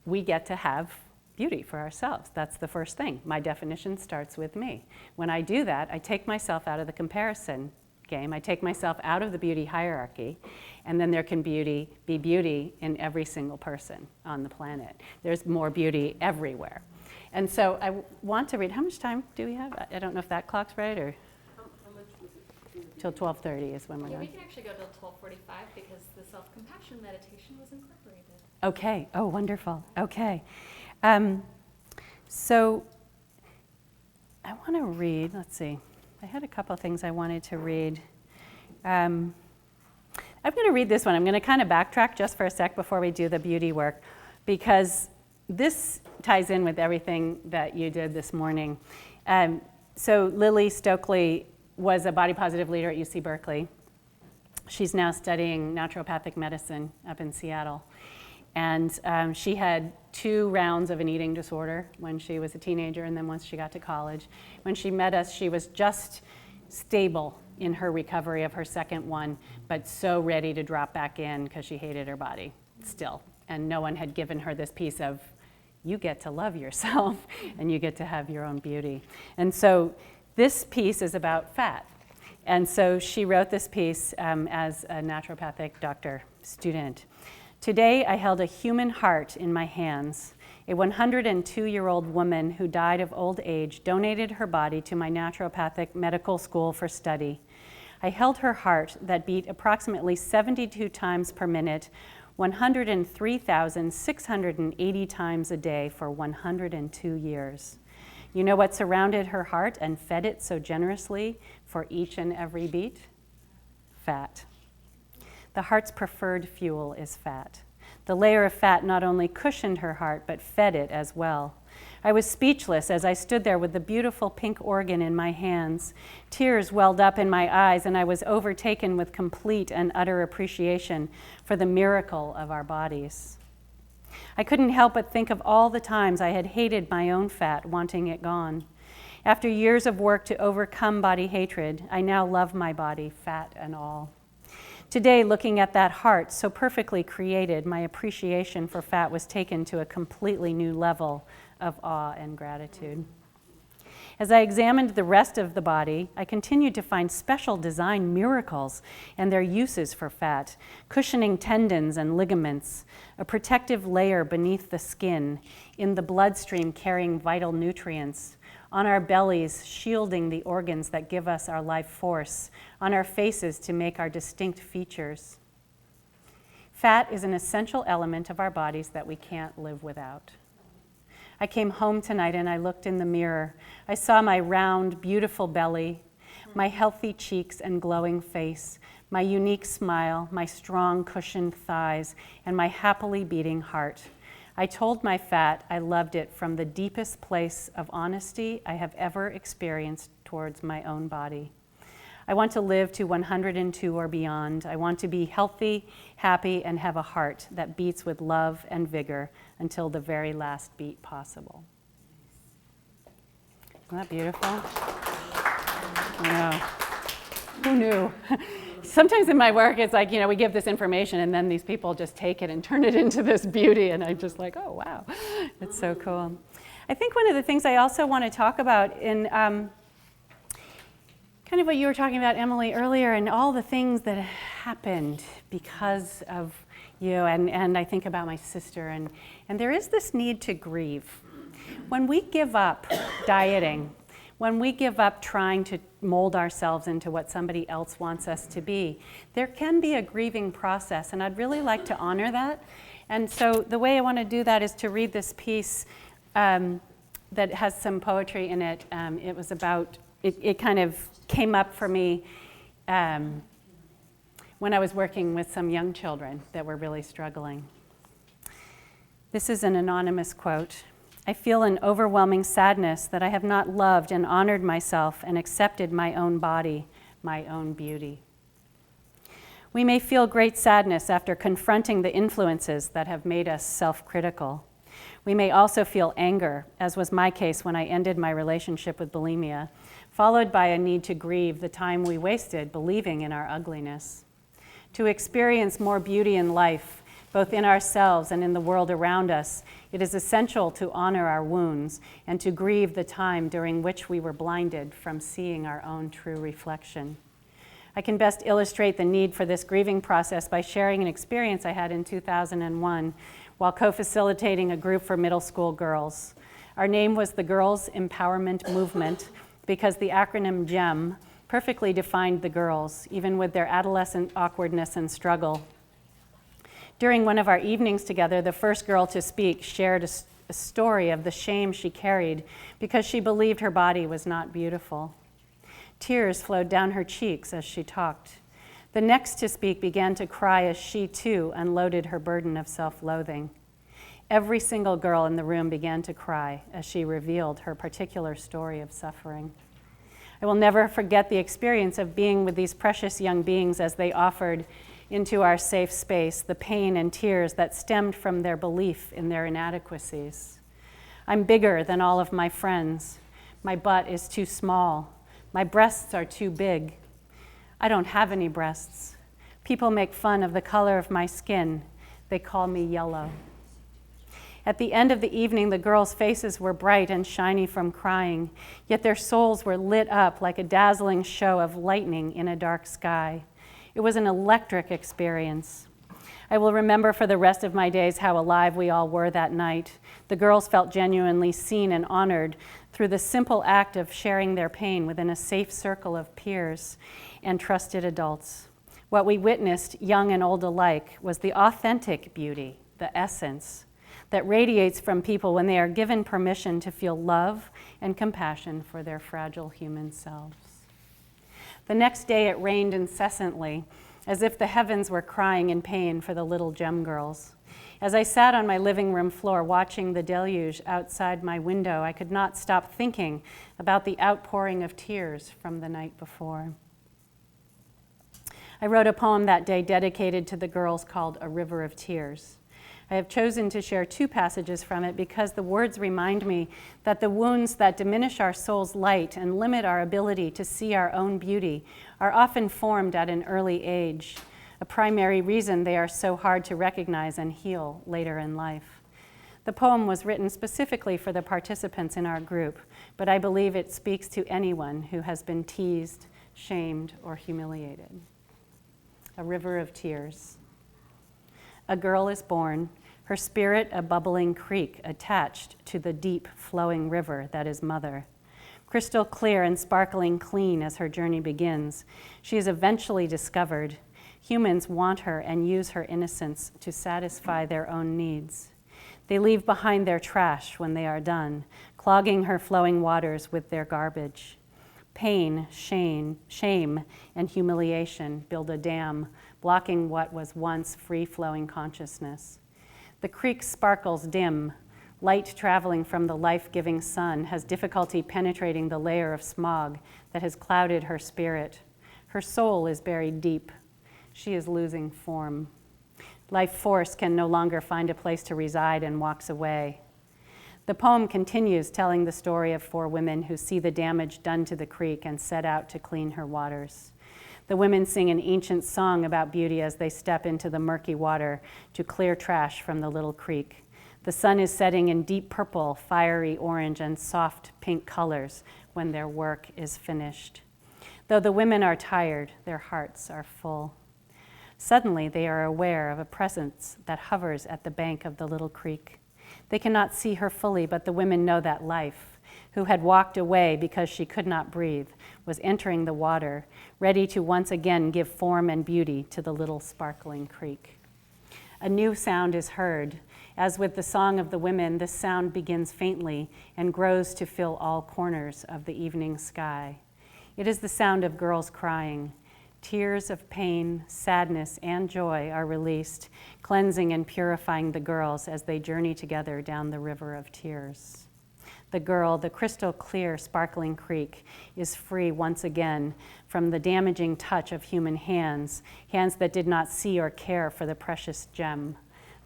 we get to have beauty for ourselves. That's the first thing. My definition starts with me. When I do that, I take myself out of the comparison game. I take myself out of the beauty hierarchy, and then there can be beauty in every single person on the planet. There's more beauty everywhere. And so I want to read, how much time do we have? I don't know if that clock's right, or till 12:30 is when we're Yeah, we done. can actually go till 12:45 because the self-compassion meditation was incorporated. Okay, oh, wonderful, okay. So I want to read, let's see, I had a couple of things I wanted to read. I'm going to read this one. I'm going to kind of backtrack just for a sec before we do the beauty work, because this ties in with everything that you did this morning. So Lily Stokely was a body positive leader at UC Berkeley. She's now studying naturopathic medicine up in Seattle. And she had 2 rounds of an eating disorder when she was a teenager, and then once she got to college. When she met us, she was just stable in her recovery of her second one, but so ready to drop back in because she hated her body still. And no one had given her this piece of, you get to love yourself and you get to have your own beauty. And so this piece is about fat. And so she wrote this piece as a naturopathic doctor student. Today, I held a human heart in my hands. A 102-year-old woman who died of old age donated her body to my naturopathic medical school for study. I held her heart that beat approximately 72 times per minute, 103,680 times a day for 102 years. You know what surrounded her heart and fed it so generously for each and every beat? Fat. The heart's preferred fuel is fat. The layer of fat not only cushioned her heart, but fed it as well. I was speechless as I stood there with the beautiful pink organ in my hands. Tears welled up in my eyes, and I was overtaken with complete and utter appreciation for the miracle of our bodies. I couldn't help but think of all the times I had hated my own fat, wanting it gone. After years of work to overcome body hatred, I now love my body, fat and all. Today, looking at that heart so perfectly created, my appreciation for fat was taken to a completely new level of awe and gratitude. As I examined the rest of the body, I continued to find special design miracles and their uses for fat, cushioning tendons and ligaments, a protective layer beneath the skin, in the bloodstream carrying vital nutrients, on our bellies, shielding the organs that give us our life force, on our faces to make our distinct features. Fat is an essential element of our bodies that we can't live without. I came home tonight and I looked in the mirror. I saw my round, beautiful belly, my healthy cheeks and glowing face, my unique smile, my strong cushioned thighs, and my happily beating heart. I told my fat I loved it from the deepest place of honesty I have ever experienced towards my own body. I want to live to 102 or beyond. I want to be healthy, happy, and have a heart that beats with love and vigor until the very last beat possible. Isn't that beautiful? I know. Who knew? Sometimes in my work, it's like, we give this information and then these people just take it and turn it into this beauty. And I'm just like, oh, wow, it's so cool. I think one of the things I also want to talk about in kind of what you were talking about, Emily, earlier, and all the things that happened because of you, and I think about my sister, and there is this need to grieve. When we give up dieting, when we give up trying to mold ourselves into what somebody else wants us to be, there can be a grieving process, and I'd really like to honor that. And so the way I want to do that is to read this piece that has some poetry in it. It was about, it kind of came up for me when I was working with some young children that were really struggling. This is an anonymous quote. I feel an overwhelming sadness that I have not loved and honored myself and accepted my own body, my own beauty. We may feel great sadness after confronting the influences that have made us self-critical. We may also feel anger, as was my case when I ended my relationship with bulimia, followed by a need to grieve the time we wasted believing in our ugliness. To experience more beauty in life, both in ourselves and in the world around us, it is essential to honor our wounds and to grieve the time during which we were blinded from seeing our own true reflection. I can best illustrate the need for this grieving process by sharing an experience I had in 2001 while co-facilitating a group for middle school girls. Our name was the Girls Empowerment Movement because the acronym GEM perfectly defined the girls, even with their adolescent awkwardness and struggle. During one of our evenings together, the first girl to speak shared a story of the shame she carried because she believed her body was not beautiful. Tears flowed down her cheeks as she talked. The next to speak began to cry as she, too, unloaded her burden of self-loathing. Every single girl in the room began to cry as she revealed her particular story of suffering. I will never forget the experience of being with these precious young beings as they offered into our safe space the pain and tears that stemmed from their belief in their inadequacies. I'm bigger than all of my friends. My butt is too small. My breasts are too big. I don't have any breasts. People make fun of the color of my skin. They call me yellow. At the end of the evening, the girls' faces were bright and shiny from crying, yet their souls were lit up like a dazzling show of lightning in a dark sky. It was an electric experience. I will remember for the rest of my days how alive we all were that night. The girls felt genuinely seen and honored through the simple act of sharing their pain within a safe circle of peers and trusted adults. What we witnessed, young and old alike, was the authentic beauty, the essence, that radiates from people when they are given permission to feel love and compassion for their fragile human selves. The next day it rained incessantly, as if the heavens were crying in pain for the little gem girls. As I sat on my living room floor watching the deluge outside my window, I could not stop thinking about the outpouring of tears from the night before. I wrote a poem that day dedicated to the girls called A River of Tears. I have chosen to share two passages from it because the words remind me that the wounds that diminish our soul's light and limit our ability to see our own beauty are often formed at an early age, a primary reason they are so hard to recognize and heal later in life. The poem was written specifically for the participants in our group, but I believe it speaks to anyone who has been teased, shamed, or humiliated. A river of tears. A girl is born, her spirit a bubbling creek attached to the deep flowing river that is mother. Crystal clear and sparkling clean as her journey begins, she is eventually discovered. Humans want her and use her innocence to satisfy their own needs. They leave behind their trash when they are done, clogging her flowing waters with their garbage. Pain, shame, and humiliation build a dam, blocking what was once free-flowing consciousness. The creek sparkles dim. Light traveling from the life-giving sun has difficulty penetrating the layer of smog that has clouded her spirit. Her soul is buried deep. She is losing form. Life force can no longer find a place to reside and walks away. The poem continues telling the story of 4 women who see the damage done to the creek and set out to clean her waters. The women sing an ancient song about beauty as they step into the murky water to clear trash from the little creek. The sun is setting in deep purple, fiery orange, and soft pink colors when their work is finished. Though the women are tired, their hearts are full. Suddenly, they are aware of a presence that hovers at the bank of the little creek. They cannot see her fully, but the women know that life, who had walked away because she could not breathe, was entering the water, ready to once again give form and beauty to the little sparkling creek. A new sound is heard. As with the song of the women, this sound begins faintly and grows to fill all corners of the evening sky. It is the sound of girls crying. Tears of pain, sadness, and joy are released, cleansing and purifying the girls as they journey together down the river of tears. The girl, the crystal clear, sparkling creek, is free once again from the damaging touch of human hands, hands that did not see or care for the precious gem.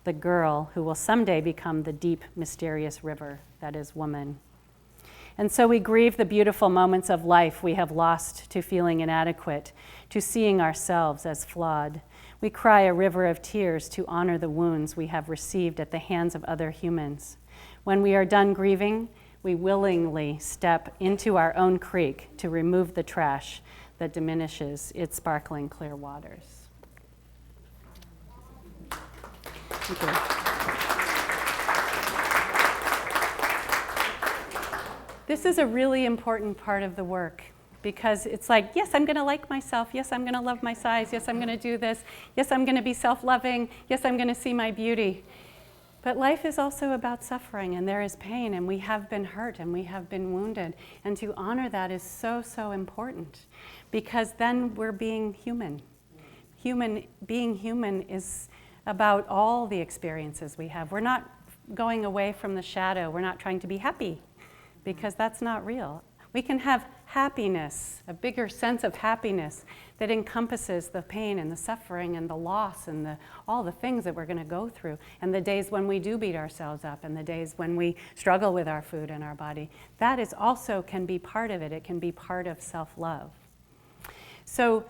The girl who will someday become the deep, mysterious river that is woman. And so we grieve the beautiful moments of life we have lost to feeling inadequate, to seeing ourselves as flawed. We cry a river of tears to honor the wounds we have received at the hands of other humans. When we are done grieving, we willingly step into our own creek to remove the trash that diminishes its sparkling clear waters. Thank you. This is a really important part of the work because it's like, yes, I'm going to like myself. Yes, I'm going to love my size. Yes, I'm going to do this. Yes, I'm going to be self-loving. Yes, I'm going to see my beauty. But life is also about suffering, and there is pain, and we have been hurt, and we have been wounded. And to honor that is so, so important because then we're being human. Being human is about all the experiences we have. We're not going away from the shadow. We're not trying to be happy, because that's not real. We can have happiness, a bigger sense of happiness that encompasses the pain and the suffering and the loss and all the things that we're going to go through, and the days when we do beat ourselves up and the days when we struggle with our food and our body. That is also can be part of it. It can be part of self-love. So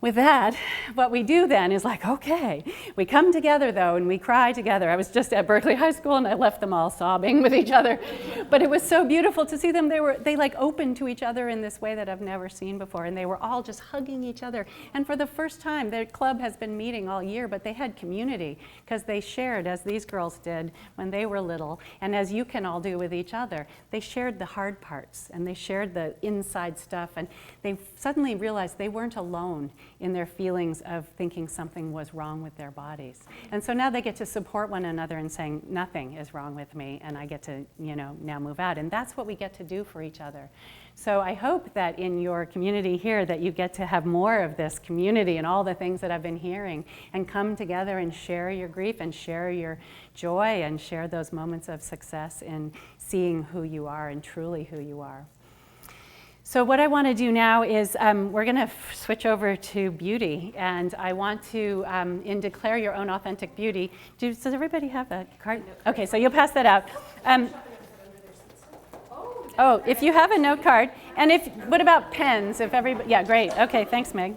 with that, what we do then is like, okay, we come together though and we cry together. I was just at Berkeley High School and I left them all sobbing with each other. But it was so beautiful to see them. They like opened to each other in this way that I've never seen before. And they were all just hugging each other. And for the first time, their club has been meeting all year, but they had community because they shared, as these girls did when they were little, and as you can all do with each other. They shared the hard parts and they shared the inside stuff. And they suddenly realized they weren't alone in their feelings of thinking something was wrong with their bodies. And so now they get to support one another and saying, nothing is wrong with me, and I get to, now move out. And that's what we get to do for each other. So I hope that in your community here that you get to have more of this community and all the things that I've been hearing, and come together and share your grief and share your joy and share those moments of success in seeing who you are and truly who you are. So what I want to do now is we're going to switch over to beauty, and I want to, in Declare Your Own Authentic Beauty, does everybody have a card? Okay, so you'll pass that out. Oh, if you have a note card, and what about pens? If everybody, yeah, great. Okay, thanks, Meg.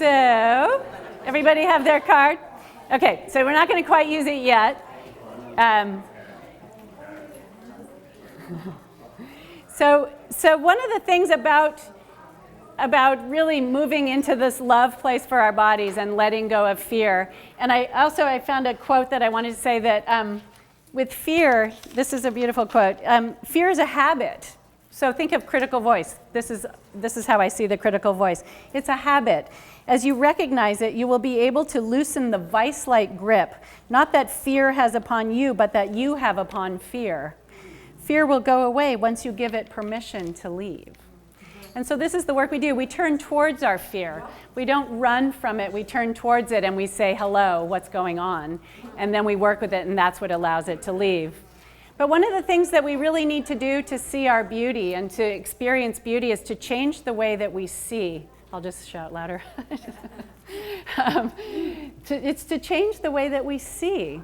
So, everybody have their card? Okay, so we're not going to quite use it yet. So one of the things about really moving into this love place for our bodies and letting go of fear, and I found a quote that I wanted to say that with fear, this is a beautiful quote, fear is a habit. So think of critical voice. This is how I see the critical voice. It's a habit. As you recognize it, you will be able to loosen the vice-like grip, not that fear has upon you, but that you have upon fear. Fear will go away once you give it permission to leave. And so this is the work we do. We turn towards our fear. We don't run from it. We turn towards it and we say, hello, what's going on? And then we work with it, and that's what allows it to leave. But one of the things that we really need to do to see our beauty and to experience beauty is to change the way that we see. I'll just shout louder. It's to change the way that we see.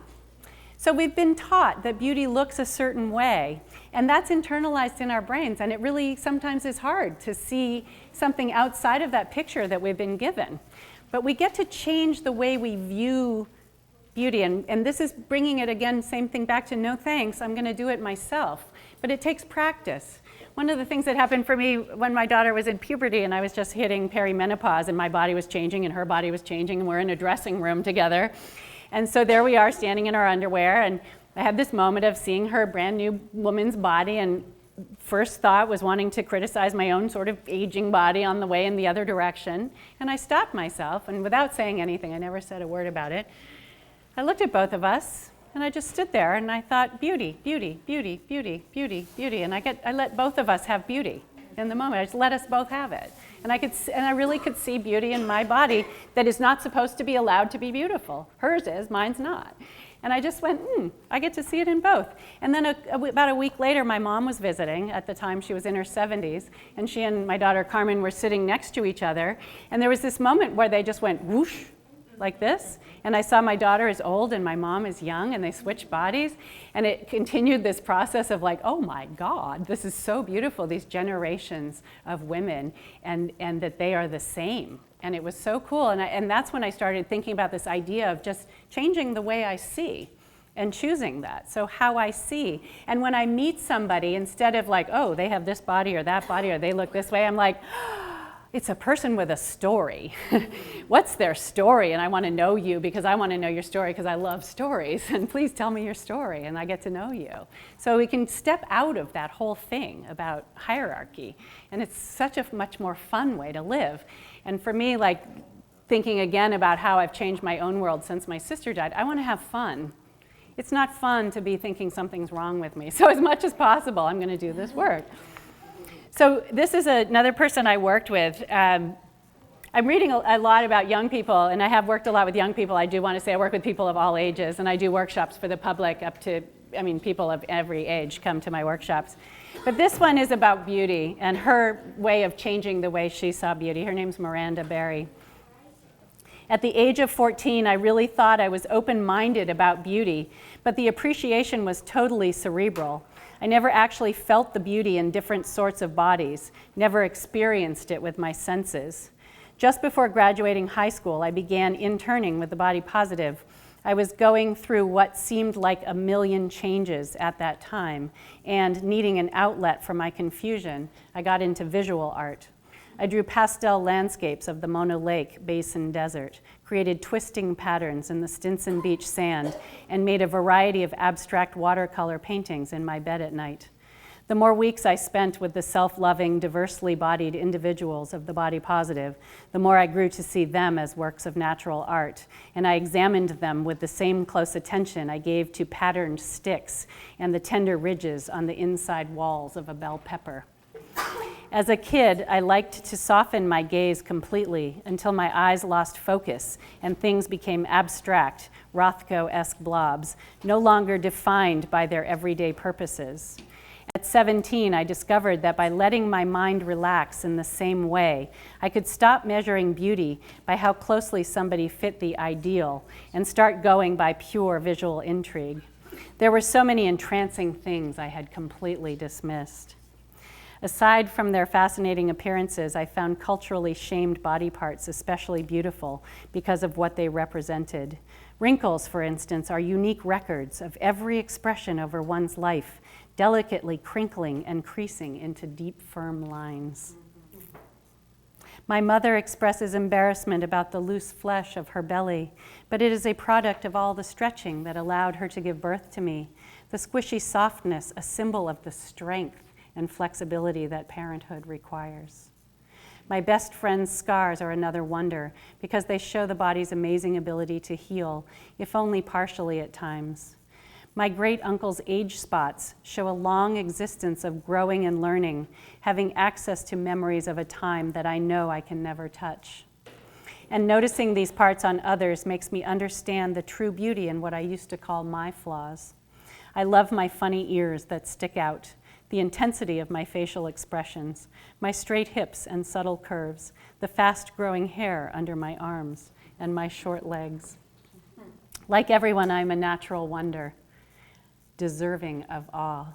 So we've been taught that beauty looks a certain way, and that's internalized in our brains, and it really sometimes is hard to see something outside of that picture that we've been given. But we get to change the way we view beauty, and this is bringing it again, same thing back to no thanks, I'm going to do it myself. But it takes practice. One of the things that happened for me when my daughter was in puberty and I was just hitting perimenopause and my body was changing and her body was changing and we're in a dressing room together. And so there we are standing in our underwear, and I had this moment of seeing her brand new woman's body, and first thought was wanting to criticize my own sort of aging body on the way in the other direction. And I stopped myself, and without saying anything, I never said a word about it, I looked at both of us, and I just stood there, and I thought, beauty, beauty, beauty, beauty, beauty, beauty. And I let both of us have beauty in the moment. I just let us both have it. And I really could see beauty in my body that is not supposed to be allowed to be beautiful. Hers is, mine's not. And I just went, I get to see it in both. And then about a week later, my mom was visiting. At the time, she was in her 70s. And she and my daughter Carmen were sitting next to each other. And there was this moment where they just went whoosh, like this. And I saw my daughter is old and my mom is young, and they switched bodies. And it continued this process of like, oh my God, this is so beautiful, these generations of women, and that they are the same. And it was so cool. And that's when I started thinking about this idea of just changing the way I see and choosing that. So how I see. And when I meet somebody, instead of like, oh, they have this body or that body or they look this way, I'm like, it's a person with a story. What's their story? And I want to know you because I want to know your story because I love stories. And please tell me your story and I get to know you. So we can step out of that whole thing about hierarchy. And it's such a much more fun way to live. And for me, like thinking again about how I've changed my own world since my sister died, I want to have fun. It's not fun to be thinking something's wrong with me. So as much as possible, I'm going to do this work. So this is another person I worked with. I'm reading a lot about young people, and I have worked a lot with young people. I do want to say I work with people of all ages, and I do workshops for the public up to, people of every age come to my workshops. But this one is about beauty and her way of changing the way she saw beauty. Her name's Miranda Berry. At the age of 14, I really thought I was open-minded about beauty, but the appreciation was totally cerebral. I never actually felt the beauty in different sorts of bodies, never experienced it with my senses. Just before graduating high school, I began interning with the Body Positive. I was going through what seemed like a million changes at that time, and needing an outlet for my confusion, I got into visual art. I drew pastel landscapes of the Mono Lake Basin Desert, created twisting patterns in the Stinson Beach sand, and made a variety of abstract watercolor paintings in my bed at night. The more weeks I spent with the self-loving, diversely bodied individuals of the Body Positive, the more I grew to see them as works of natural art, and I examined them with the same close attention I gave to patterned sticks and the tender ridges on the inside walls of a bell pepper. As a kid, I liked to soften my gaze completely until my eyes lost focus and things became abstract, Rothko-esque blobs, no longer defined by their everyday purposes. At 17, I discovered that by letting my mind relax in the same way, I could stop measuring beauty by how closely somebody fit the ideal and start going by pure visual intrigue. There were so many entrancing things I had completely dismissed. Aside from their fascinating appearances, I found culturally shamed body parts especially beautiful because of what they represented. Wrinkles, for instance, are unique records of every expression over one's life, delicately crinkling and creasing into deep, firm lines. My mother expresses embarrassment about the loose flesh of her belly, but it is a product of all the stretching that allowed her to give birth to me. The squishy softness, a symbol of the strength and flexibility that parenthood requires. My best friend's scars are another wonder because they show the body's amazing ability to heal, if only partially at times. My great uncle's age spots show a long existence of growing and learning, having access to memories of a time that I know I can never touch. And noticing these parts on others makes me understand the true beauty in what I used to call my flaws. I love my funny ears that stick out, the intensity of my facial expressions, my straight hips and subtle curves, the fast-growing hair under my arms, and my short legs. Like everyone, I'm a natural wonder, deserving of awe.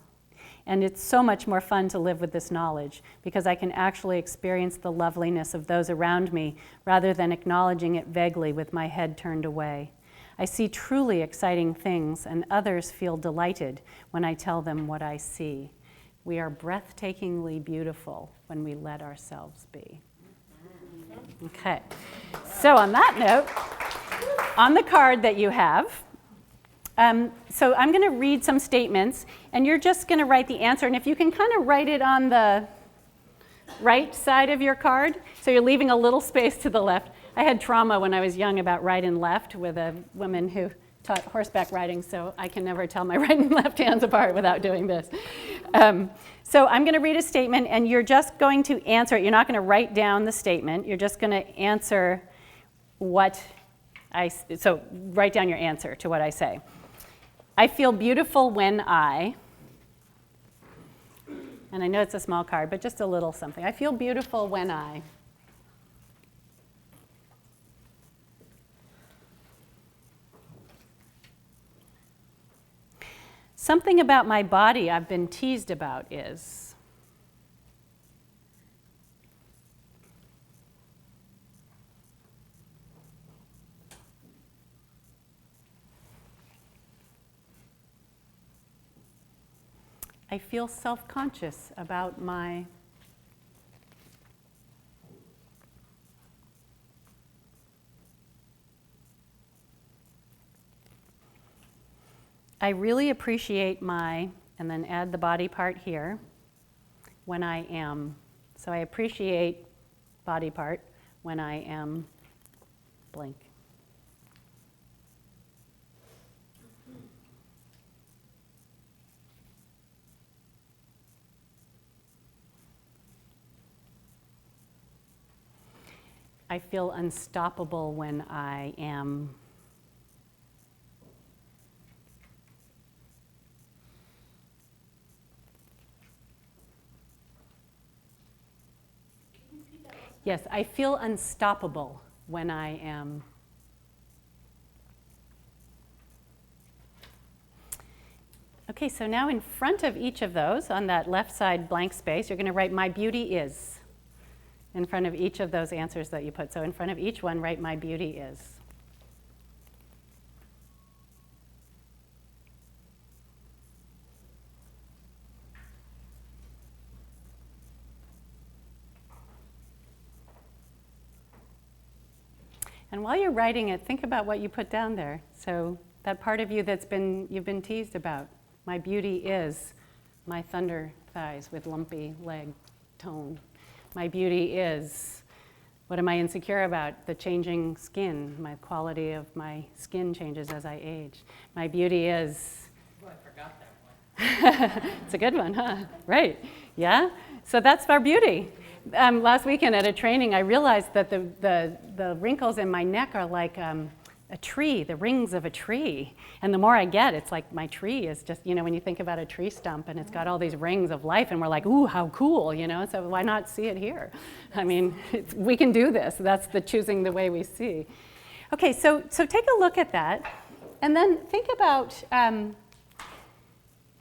And it's so much more fun to live with this knowledge because I can actually experience the loveliness of those around me rather than acknowledging it vaguely with my head turned away. I see truly exciting things, and others feel delighted when I tell them what I see. We are breathtakingly beautiful when we let ourselves be. Okay, so on that note, on the card that you have, so I'm going to read some statements, and you're just going to write the answer. And if you can kind of write it on the right side of your card, so you're leaving a little space to the left. I had trauma when I was young about right and left with a woman who taught horseback riding, so I can never tell my right and left hands apart without doing this. So I'm going to read a statement, and you're just going to answer it. You're not going to write down the statement. You're just going to answer so write down your answer to what I say. I feel beautiful when and I know it's a small card, but just a little something. I feel beautiful when Something about my body I've been teased about is. I feel self-conscious about my. I really appreciate my, and then add the body part here, when I am. So I appreciate body part when I am blank. I feel unstoppable when I am. Yes, I feel unstoppable when I am. Okay, so now in front of each of those, on that left side blank space, you're going to write my beauty is. In front of each of those answers that you put. So in front of each one, write my beauty is. And while you're writing it, think about what you put down there. So that part of you you've been teased about. My beauty is my thunder thighs with lumpy leg tone. My beauty is, what am I insecure about? The changing skin. My quality of my skin changes as I age. My beauty is. Oh, I forgot that one. It's a good one, huh? Right. Yeah? So that's our beauty. Last weekend at a training, I realized that the wrinkles in my neck are like a tree, the rings of a tree. And the more I get, it's like my tree is just, when you think about a tree stump and it's got all these rings of life and we're like, ooh, how cool, so why not see it here? I mean, we can do this. That's the choosing the way we see. Okay, so take a look at that and then think about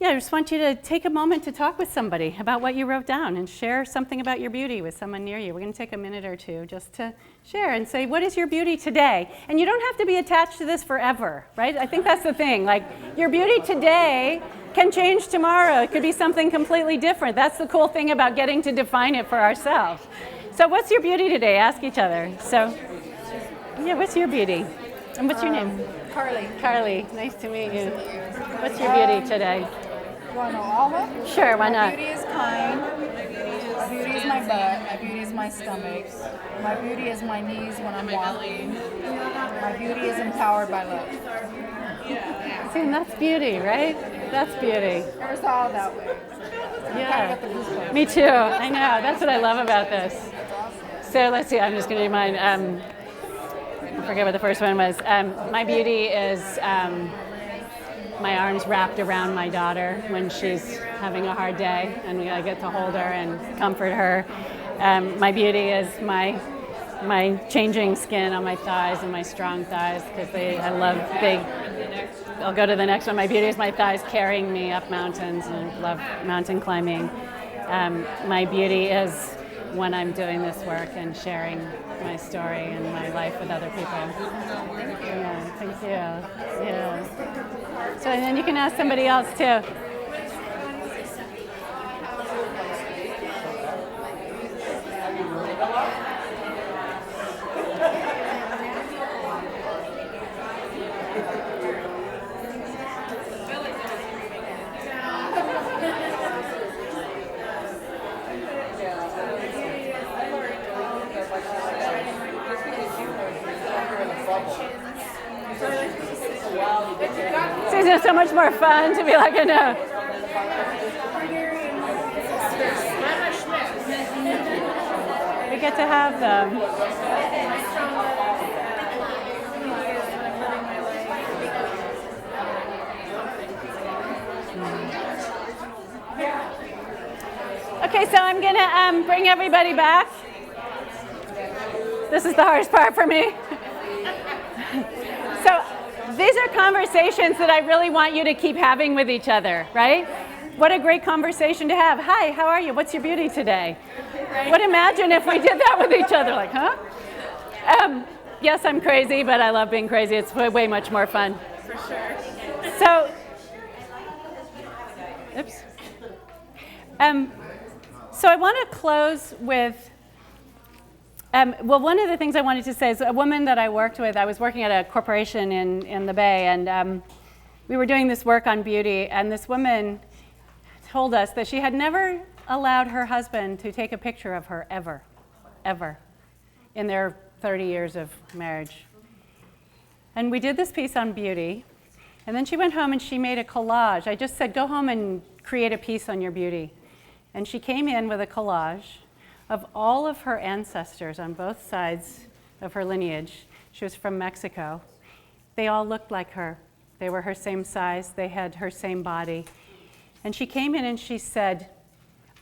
I just want you to take a moment to talk with somebody about what you wrote down and share something about your beauty with someone near you. We're going to take a minute or two just to share and say, what is your beauty today? And you don't have to be attached to this forever, right? I think that's the thing. Like, your beauty today can change tomorrow. It could be something completely different. That's the cool thing about getting to define it for ourselves. So what's your beauty today? Ask each other. So, yeah, what's your beauty? And what's your name? Carly. Carly, nice to meet you. What's your beauty today? You want to know all of them? Sure, why not? My beauty is kind. My beauty is my butt. My beauty is my stomach. My beauty is my knees when I'm walking. My beauty is empowered by love. See, and that's beauty, right? That's beauty. There's all that way. Yeah. Me too. I know. That's what I love about this. So let's see. I'm just going to do mine. I forget what the first one was. My beauty is my arms wrapped around my daughter when she's having a hard day, and I get to hold her and comfort her. My beauty is my changing skin on my thighs and my strong thighs, because I love big. I'll go to the next one. My beauty is my thighs carrying me up mountains, and I love mountain climbing. My beauty is when I'm doing this work and sharing my story and my life with other people. Yeah, thank you. Yeah. So and then you can ask somebody else too. It's so much more fun to be like, I know. We get to have them. Okay, so I'm gonna bring everybody back. This is the hardest part for me. So these are conversations that I really want you to keep having with each other, right? What a great conversation to have. Hi, how are you? What's your beauty today? What imagine if we did that with each other, like, huh? Yes, I'm crazy, but I love being crazy. It's way much more fun. For sure. So, oops. So I want to close with, well, one of the things I wanted to say is a woman that I worked with, I was working at a corporation in the Bay, and we were doing this work on beauty, and this woman told us that she had never allowed her husband to take a picture of her ever, in their 30 years of marriage. And we did this piece on beauty, and then she went home and she made a collage. I just said, go home and create a piece on your beauty. And she came in with a collage of all of her ancestors on both sides of her lineage. She was from Mexico. They all looked like her. They were her same size. They had her same body. And she came in and she said,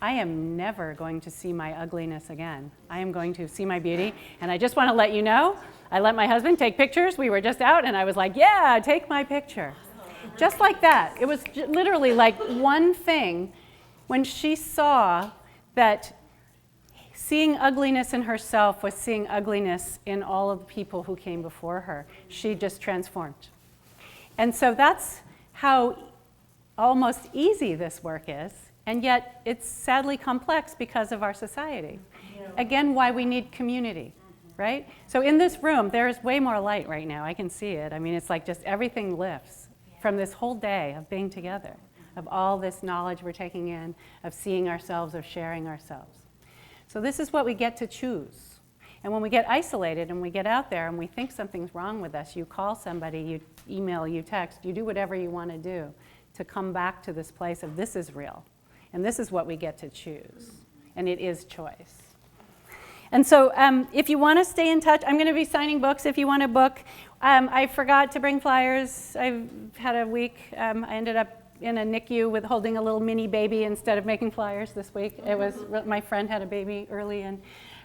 I am never going to see my ugliness again. I am going to see my beauty. And I just want to let you know, I let my husband take pictures. We were just out, and I was like, yeah, take my picture. Just like that. It was literally like one thing. When she saw that seeing ugliness in herself was seeing ugliness in all of the people who came before her, she just transformed. And so that's how almost easy this work is, and yet it's sadly complex because of our society. Again, why we need community, right? So in this room, there's way more light right now. I can see it. I mean, it's like just everything lifts from this whole day of being together, of all this knowledge we're taking in, of seeing ourselves, of sharing ourselves. So this is what we get to choose. And when we get isolated and we get out there and we think something's wrong with us, you call somebody, you email, you text, you do whatever you want to do to come back to this place of this is real. And this is what we get to choose. And it is choice. And so if you want to stay in touch, I'm going to be signing books if you want a book. I forgot to bring flyers. I've had a week. I ended up in a NICU with holding a little mini baby instead of making flyers this week. It was, my friend had a baby early, and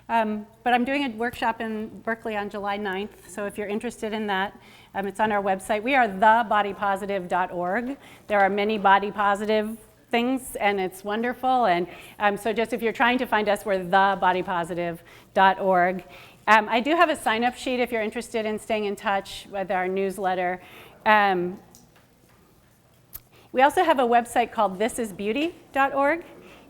But I'm doing a workshop in Berkeley on July 9th, so if you're interested in that, it's on our website. We are thebodypositive.org. There are many body positive things, and it's wonderful. And so just if you're trying to find us, we're thebodypositive.org. I do have a sign-up sheet if you're interested in staying in touch with our newsletter. We also have a website called thisisbeauty.org.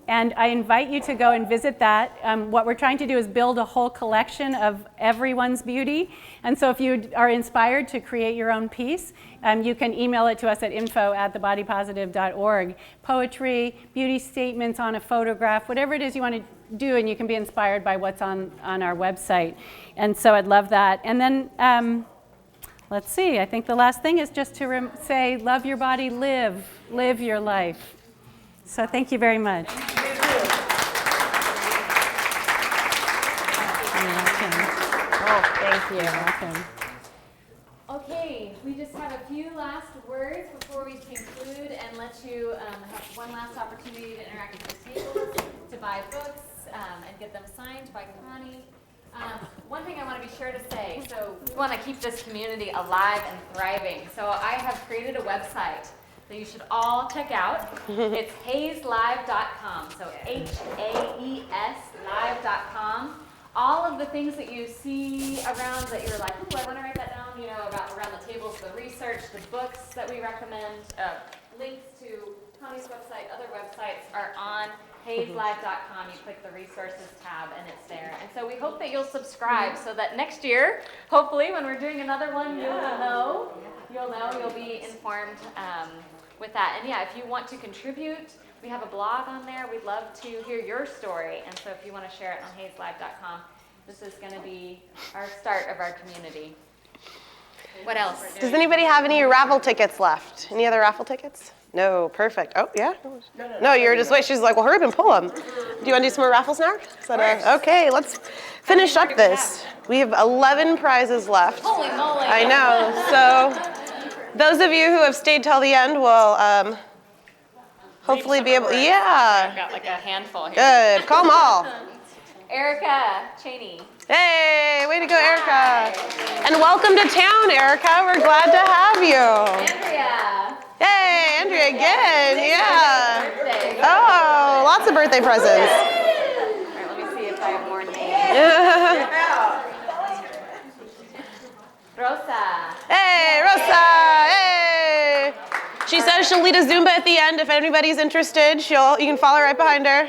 And I invite you to go and visit that. What we're trying to do is build a whole collection of everyone's beauty. And so if you are inspired to create your own piece, you can email it to us at info@thebodypositive.org. Poetry, beauty statements on a photograph, whatever it is you want to do, and you can be inspired by what's on our website. And so I'd love that. And then let's see, I think the last thing is just to say, love your body, live your life. So thank you very much. Oh, thank you. You're welcome. Okay, we just have a few last words before we conclude and let you have one last opportunity to interact with the tables, to buy books and get them signed by Connie. One thing I want to be sure to say, so we want to keep this community alive and thriving. So I have created a website that you should all check out. It's hazelive.com, so HAES live.com. All of the things that you see around that you're like, ooh, I want to write that down, about around the tables, the research, the books that we recommend, links to Connie's website, other websites are on hazelive.com. You click the resources tab and it's there. And so we hope that you'll subscribe so that next year, hopefully when we're doing another one, you'll be informed with that. And yeah, if you want to contribute, we have a blog on there. We'd love to hear your story. And so if you want to share it on hazelive.com, this is going to be our start of our community. What else? Does anybody have any raffle tickets left? Any other raffle tickets? No, perfect. Oh, yeah? No, you're just wait. She's like, well, hurry up and pull them. Do you want to do some more raffles now? Okay, let's finish up this. We have 11 prizes left. Holy moly. I know. So those of you who have stayed till the end will hopefully be able, I've got like a handful here. Good. Call them all. Erica Cheney. Hey, way to go, Erica. And welcome to town, Erica. We're glad to have you. Andrea. Hey, Andrea, again. Yeah. Birthday. Oh, lots of birthday presents. All right, let me see if I have more names. Rosa. Hey, Rosa. Hey. She says she'll lead a Zumba at the end. If anybody's interested, you can follow right behind her.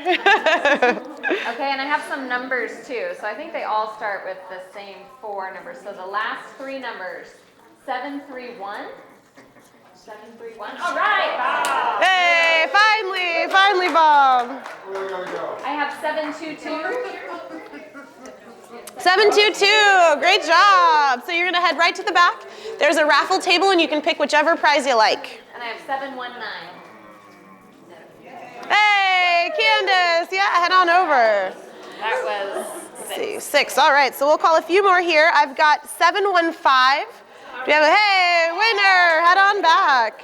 Okay, and I have some numbers too. So I think they all start with the same 4 numbers. So the last 3 numbers, 731. 731. All right, Bob. Hey, finally, Bob. I have 722. 722, great job. So you're gonna head right to the back. There's a raffle table and you can pick whichever prize you like. And I have 719. Hey, Candace, yeah, head on over. That was Let's see, 6, all right, so we'll call a few more here. I've got 715. Do we have hey, winner, head on back.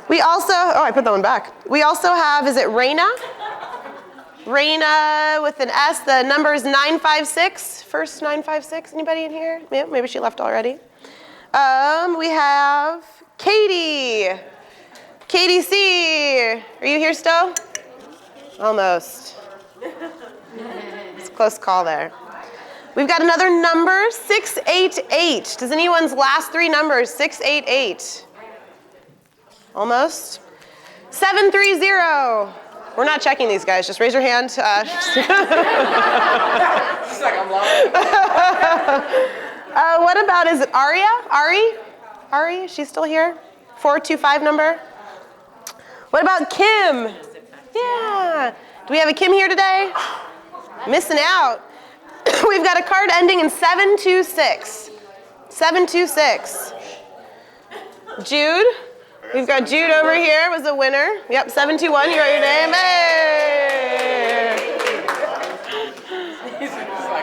We also, I put that one back. We also have, is it Raina? Raina with an S, the number is 956, first 956, anybody in here? Yeah, maybe she left already. We have Katie. Katie C, are you here still? Almost. It's a close call there. We've got another number, 688. Does anyone's last 3 numbers, 688? Almost. 730. We're not checking these guys, just raise your hand. She's like, I'm lying. What about, is it Aria? Ari, she's still here? 425 number. What about Kim? Yeah. Do we have a Kim here today? Missing out. We've got a card ending in 726. 726. Jude. We've got Jude over here was a winner. Yep, 721, you wrote your name. Hey!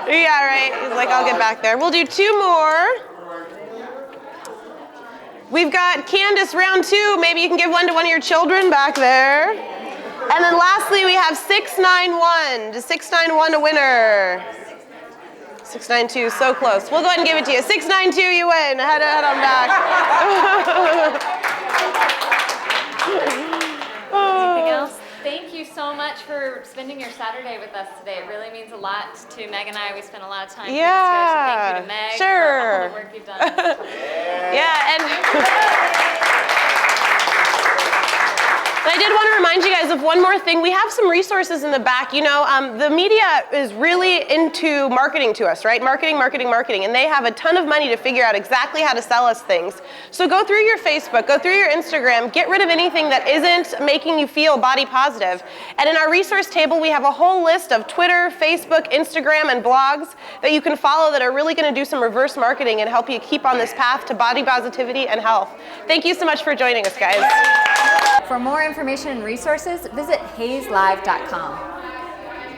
Yeah, right. He's like, I'll get back there. We'll do 2 more. We've got Candace, round 2. Maybe you can give one to one of your children back there. And then lastly, we have 691. Does 691 a winner? 692, so close. We'll go ahead and give it to you. 692, you win. Head on back. Anything else? Thank you so much for spending your Saturday with us today. It really means a lot to Meg and I. We spent a lot of time here. So thank you to Meg for all the work you've done. Yeah, and I did want to remind you guys of one more thing. We have some resources in the back. You know, the media is really into marketing to us, right? Marketing. And they have a ton of money to figure out exactly how to sell us things. So go through your Facebook, go through your Instagram, get rid of anything that isn't making you feel body positive. And in our resource table, we have a whole list of Twitter, Facebook, Instagram, and blogs that you can follow that are really going to do some reverse marketing and help you keep on this path to body positivity and health. Thank you so much for joining us, guys. For more information and resources, visit hazelive.com.